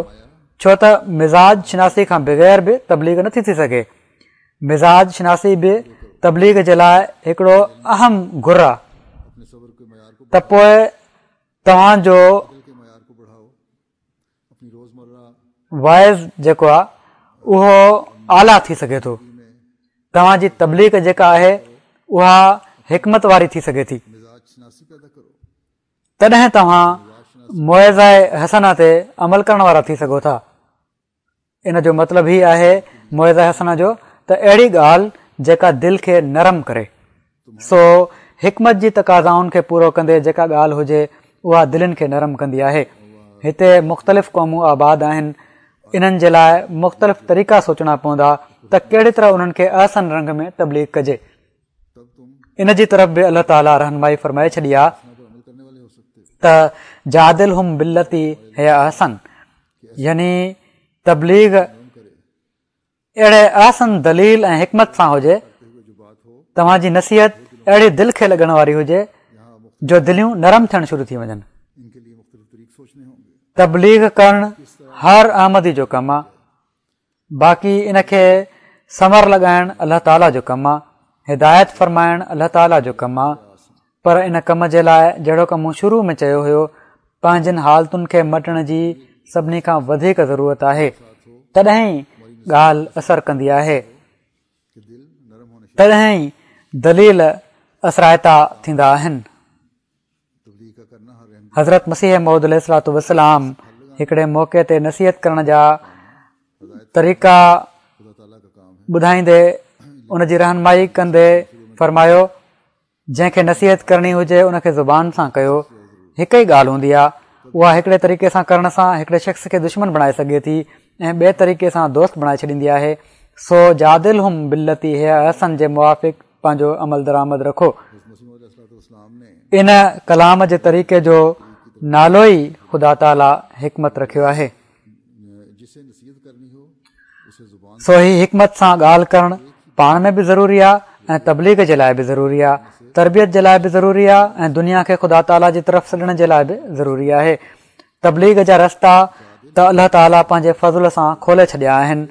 छो त मिज़ाज शिनासी खां बग़ैर बि तबलीग नथी थी सघे। मिज़ाज शिनासी बि तबलीग जे लाइ हिकिड़ो अहम घुर आहे। त पोइ तव्हांजो वाइज़ जेको आहे उहो आला थी सघे थो, तव्हांजी तबलीग जेका आहे उहा हिकमत वारी थी सघे थी। तॾहिं तव्हां मुइज़ाए हसना ते अमल करण वारा थी सघो था। इन जो मतिलबु ही आहे मुइज़ाए हसना जो त अहिड़ी ॻाल्हि जेका दिलि खे नरम करे। सो हिकमत जी तक़ाज़ाउनि खे पूरो कंदे जेका ॻाल्हि हुजे उहा दिलनि खे नरम कंदी आहे। हिते मुख़्तलिफ़ क़ौमूं आबाद आहिनि, इन्हनि जे लाइ मुख़्तलिफ़ तरीक़ा सोचणा पवंदा त कहिड़ी तरह उन्हनि खे अहसन रंग में तबलीग कजे। इन जी तरफ़ बि अलाह ताला रहनुमाई फरमाए छॾी आहे त जादिल हुम बिल्लती है अहसन, यानी तबलीग अहिड़े अहसन दलील ऐं हिकमत सां हुजे, तव्हांजी नसीहत अहिड़ी दिलि खे लॻण वारी हुजे जो दिलियूं नरम थियणु शुरू थी वञनि। तबलीग करणु हर अहमदी जो कमु आहे, बाक़ी इनखे समर लॻाइणु अलाह ताला जो कमु आहे, हिदायत फरमाइणु अलाह ताला जो कमु आहे। पर इन कम जे लाइ जहिड़ो कमु मूं शुरू में चयो हुयो, पंहिंजनि हालतुनि खे मटण जी सभिनी खां वधीक ज़रूरत आहे, तॾहिं ॻाल्हि असर कंदी आहे, तॾहिं दलील असरायता थींदा आहिनि। हज़रत मसीह मौद अलैहिस्सलातु वस्सलाम हिकिड़े मौक़े ते नसीहत करण जा तरीक़ा ॿुधाईंदे उनजी रहनुमाई कंदे फरमायो, जंहिंखे नसीहत करणी हुजे उनखे ज़ुबान सां कयो। हिकु ई ॻाल्हि हूंदी आहे, उहा हिकिड़े तरीक़े सां करण सां हिकिड़े शख़्स खे दुश्मन बणाए सघे थी ऐं ॿिए तरीक़े सां दोस्त बणाए छॾींदी आहे। सो जादिल हुम बिल्लती है अहसन जे मुआफ़िक़ पंहिंजो अमल दरामद रखो। इन कलाम जे तरीक़े जो नालो ई ख़ुदा ताला हिकमत रखियो आहे। सो ही हिकमत सां ॻाल्हि करणु पाण में बि ज़रूरी आहे ऐं तबलीग जे लाइ बि ज़रूरी आहे, तरबियत जे लाइ बि ज़रूरी आहे ऐं दुनिया खे ख़ुदा ताला जी तरफ़ सॾण जे लाइ बि ज़रूरी आहे। तबलीग जा रस्ता त अलाह ताला पंहिंजे फज़ल सां खोले छॾिया आहिनि।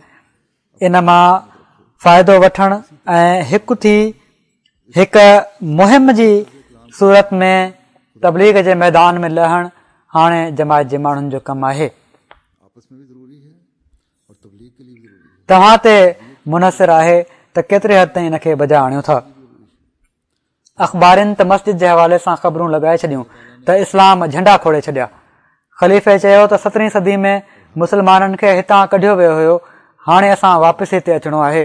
इन मां फ़ाइदो वठणु ऐं हिकु थी हिकु मुहिम जी सूरत में तबलीग जे मैदान में लहणु हाणे जमायत जे माण्हुनि जो कमु आहे। तव्हां ते मुनसिर आहे त केतिरे हद ताईं हिनखे बजा आणियो था। अख़बारनि त मस्जिद जे हवाले सां ख़बरूं लॻाए छॾियूं त इस्लाम झंडा खोड़े छॾिया। ख़लीफ़े चयो त 17वीं सदी में मुस्लमाननि खे हितां कढियो वियो हुयो, हाणे असां वापसि हिते अचिणो आहे।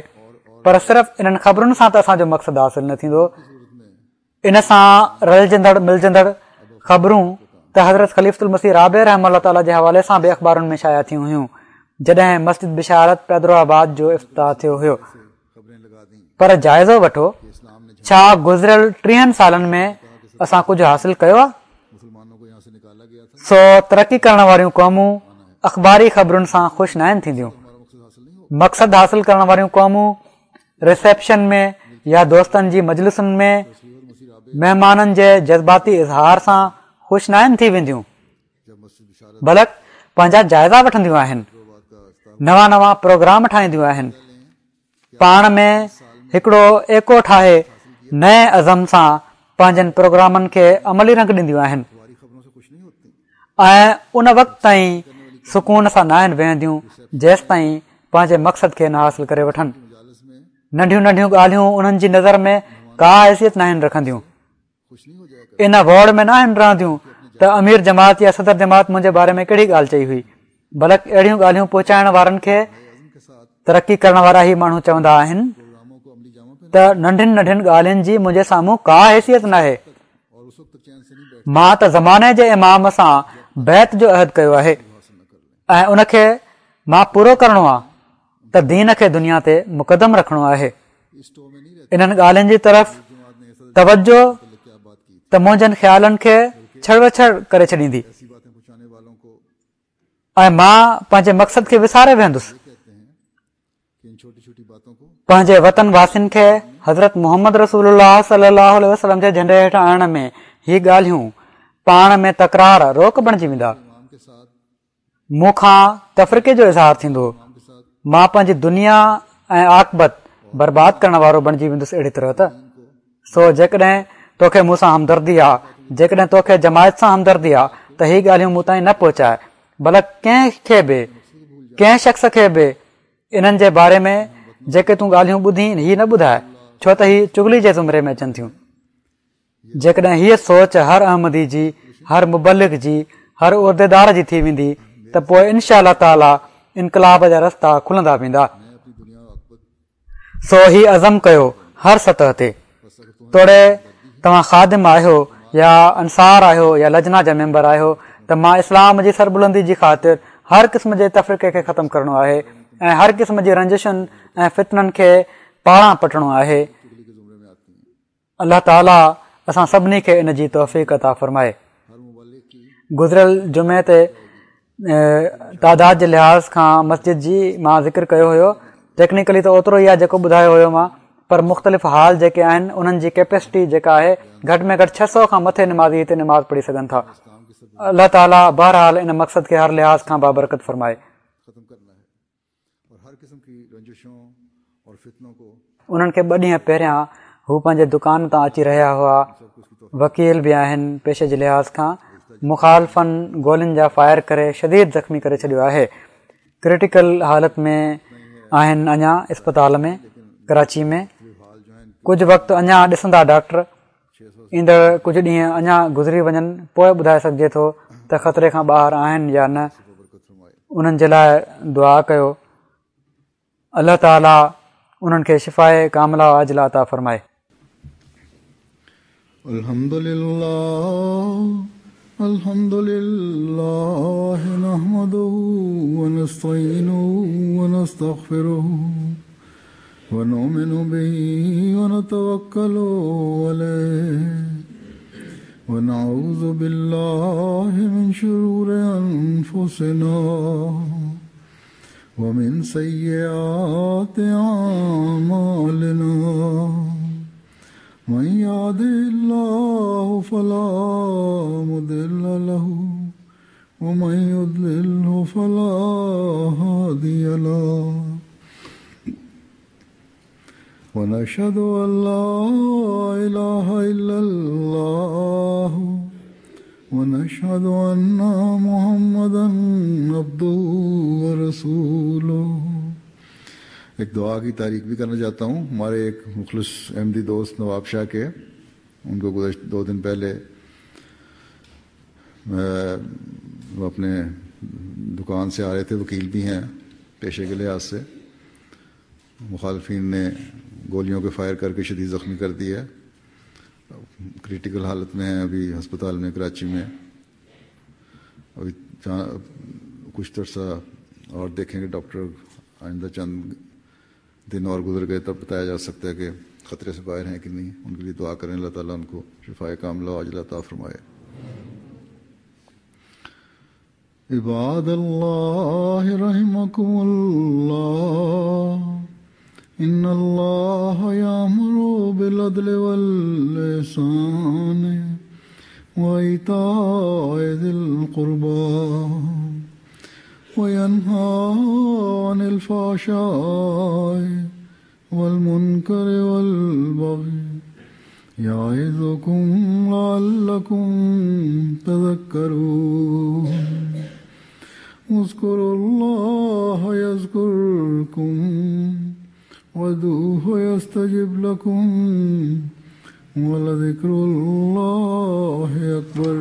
पर सिर्फ़ इन्हनि ख़बरुनि सां त असांजो मक़सदु हासिल न थींदो। इन सां रलजंदड़ मिलजंदड़ ख़बरूं त हज़रत ख़लीफ़ुल मसीह राबे रहमतुल्लाह ताला जे हवाले सां बि अख़बारुनि में शाया थियूं हुयूं जॾहिं मस्जिद बिशारत पैदराबाद जो इफ़्तिताह थियो हुयो। पर जाइज़ो वठो, छा गुज़िरियल 30 सालनि में असां कुझु हासिल कयो आहे? सो तरक़ी करण वारियूं क़ौमूं अख़बारी ख़बरुनि सां ख़ुशि न आहिनि थींदियूं। मक़सदु हासिल करण वारियूं क़ौमूं रिसेप्शन में या दोस्तनि जी मजलिसुनि में महिमाननि जे जज़्बाती इज़हार सां ख़ुशि न आहिनि थी वेंदियूं, बल्कि पंहिंजा जाइज़ा वठंदियूं आहिनि, नवां नवां प्रोग्राम ठाहींदियूं आहिनि, पाण में हिकिड़ो एको ठाहे नए अज़म सां पंहिंजनि प्रोग्रामनि खे अमली रंग ॾींदियूं आहिनि ऐं उन वक़्त ताईं सुकून सां न आहिनि वेहंदियूं जेसि ताईं पंहिंजे मक़सद खे न हासिल करे वठनि। नंढियूं नंढियूं ॻाल्हियूं उन्हनि जी नज़र में का हैसियत न आहिनि रखंदियूं। इन वोड़ में न आहिनि रहंदियूं त अमीर जमात या सदर जमात मुंहिंजे बारे में कहिड़ी ॻाल्हि चई हुई, बल्कि अहिड़ियूं ॻाल्हियूं पहुचाइण वारनि खे तरक़ी करण वारा ई माण्हू चवंदा आहिनि त नंढियुनि नंढियुनि ॻाल्हियुनि जी मुंहिंजे साम्हूं का हैसियत न आहे। मां त ज़माने जे इमाम सां बैत जो अहद कयो आहे ऐं उनखे मां पूरो करणो आहे त दीन खे दुनिया ते मुक़दम रखणो आहे। इन्हनि ॻाल्हियुनि जी तरफ़ तवजो त मुंहिंजनि ख़्यालनि खे छड़वछड़ करे छॾींदी ऐं मां पंहिंजे मक़सद खे विसारे वेहंदुसि। पंहिंजे वतन वासियुनि खे हज़रत मोहम्मद रसूलुल्लाह सल्लल्लाहु अलैहि वसल्लम जे झंडे हेठां आणण में ही ॻाल्हियूं पाण में तकरार रोक बणिजी वेंदा। मूंखां तफ़रीक़े जो इज़हार थींदो, मां पंहिंजी दुनिया ऐं आक़बत बर्बाद करण वारो बणिजी वेंदुसि। अहिड़ी तरह त सो जेकॾहिं तोखे मूंसां हमदर्दी आहे, जेकॾहिं तोखे जमायत सां हमदर्दी आहे त ही ॻाल्हियूं मूं ताईं न पहुचाए, बल्कि कंहिंखे बि कंहिं शख़्स खे बि इन्हनि जे बारे में जेके तूं ॻाल्हियूं ॿुधी ही न ॿुधाए, छो त ही चुगली जे ज़ुमरे में अचनि थियूं। जेकॾहिं हीअ सोच हर अहमदी जी, हर मुबलिग जी, हर उहिदेदार जी थी वेंदी त पोइ इनशा अल्लाह ताला इनकलाब जा रस्ता खुलंदा वेंदा। सो ही अज़म कयो हर सतह ते, तोड़े तव्हां ख़ादिम आहियो या अंसार आहियो या लजना जा मेंबर आहियो त मां इस्लाम जी सरबुलंदी जी ख़ातिर हर क़िस्म जे तफ़रीक़े खे ख़तमु करणो आहे ऐं हर क़िस्म जी रंजिशुनि ऐं फितननि खे पारां पटणो आहे। अलाह ताला असां सभिनी खे इन जी तौफ़ीक़ अता फ़रमाए। गुज़िरियल जुमे ते तादाद जे लिहाज़ खां मस्जिद जी मां ज़िक्र कयो हुयो। टेक्निकली त ओतिरो ई आहे जेको ॿुधायो हुयो मां, पर मुख़्तलिफ़ हाल जेके आहिनि उन्हनि जी कैपेसिटी जेका आहे घटि में घटि 600 खां मथे निमाज़ी हिते निमाज़ पढ़ी सघनि था। अलाह ताला बहरहाल इन मक़सद खे हर लिहाज़ खां बाबरकत फ़रमाए। उन्हनि खे 2 ॾींहं पहिरियां हू पंहिंजे दुकान तां अची रहिया हुआ। वकील बि आहिनि पेशे जे लिहाज़ खां। मुखालफ़नि गोलियुनि जा फायर करे शदीद ज़ख़्मी करे छॾियो आहे। क्रिटिकल हालत में आहिनि अञा इस्पताल में कराची में। कुझु वक़्तु अञा ॾिसंदा डॉक्टर, ईंदड़ कुझु ॾींहं अञा गुज़री वञनि पोइ ॿुधाए सघिजे थो त ख़तरे खां ॿाहिरि आहिनि या न। उन्हनि जे लाइ दुआ कयो। अलाह ताला उन्हनि खे शिफ़ाए कामिला आजिला अता फ़रमाए। अल्हम्दुलिल्लाह नहमदुहु व नस्तईनुहु व नस्तगफिरुहु व नुमिनु बिही व नतवक्कलु अलैहि व नऊज़ु बिल्लाहि मिन शुरूरि अनफुसिना व मिन सय्यिआति अअमालिना। मन यहदिहिल्लाहु फला मुदिल्ल लहु व मन युद्लिल्हु फला हादिय लहु व नशहदु अन ला इलाहा इल्लल्लाह व नशहदु अन्ना मुहम्मदन अब्दुहु व रसूलुहु। एक दुआ की तारीफ भी करना चाहता हूँ। हमारे एक मुखलिस अहमदी दोस्त नवाब शाह के, उनको गुज़श्ता 2 दिन पहले वो अपने दुकान से आ रहे थे, वकील भी हैं पेशे के लिहाज से। मुखालफिन ने गोलियों के फायर करके शदीद ज़ख्मी कर दिया। क्रिटिकल हालत में हैं अभी अस्पताल में कराची में। अभी कुछ तरसा और देखेंगे डॉक्टर, आइंदा चंद दिन और गुजर गए तब बताया जा सकता है कि खतरे से बाहर हैं कि नहीं। उनके लिए दुआ करें, अल्लाह ताला उनको शिफाए कामिला आजिला अता फरमाए। इबादल्लाह रहमकुमुल्लाह इन्नल्लाह यामुरु बिल अदलि वल इहसानि व इताइ ज़िल क़ुर्बा वयन्हा अनिल फ़हशाइ वल मुनकरि वल बग़ि याइज़ुकुम लअल्लकुम तज़क्करून। उज़्कुरुल्लाह यज़्कुरकुम वदूहु यस्तजिब लकुम वलज़िक्रुल्लाहि अकबर।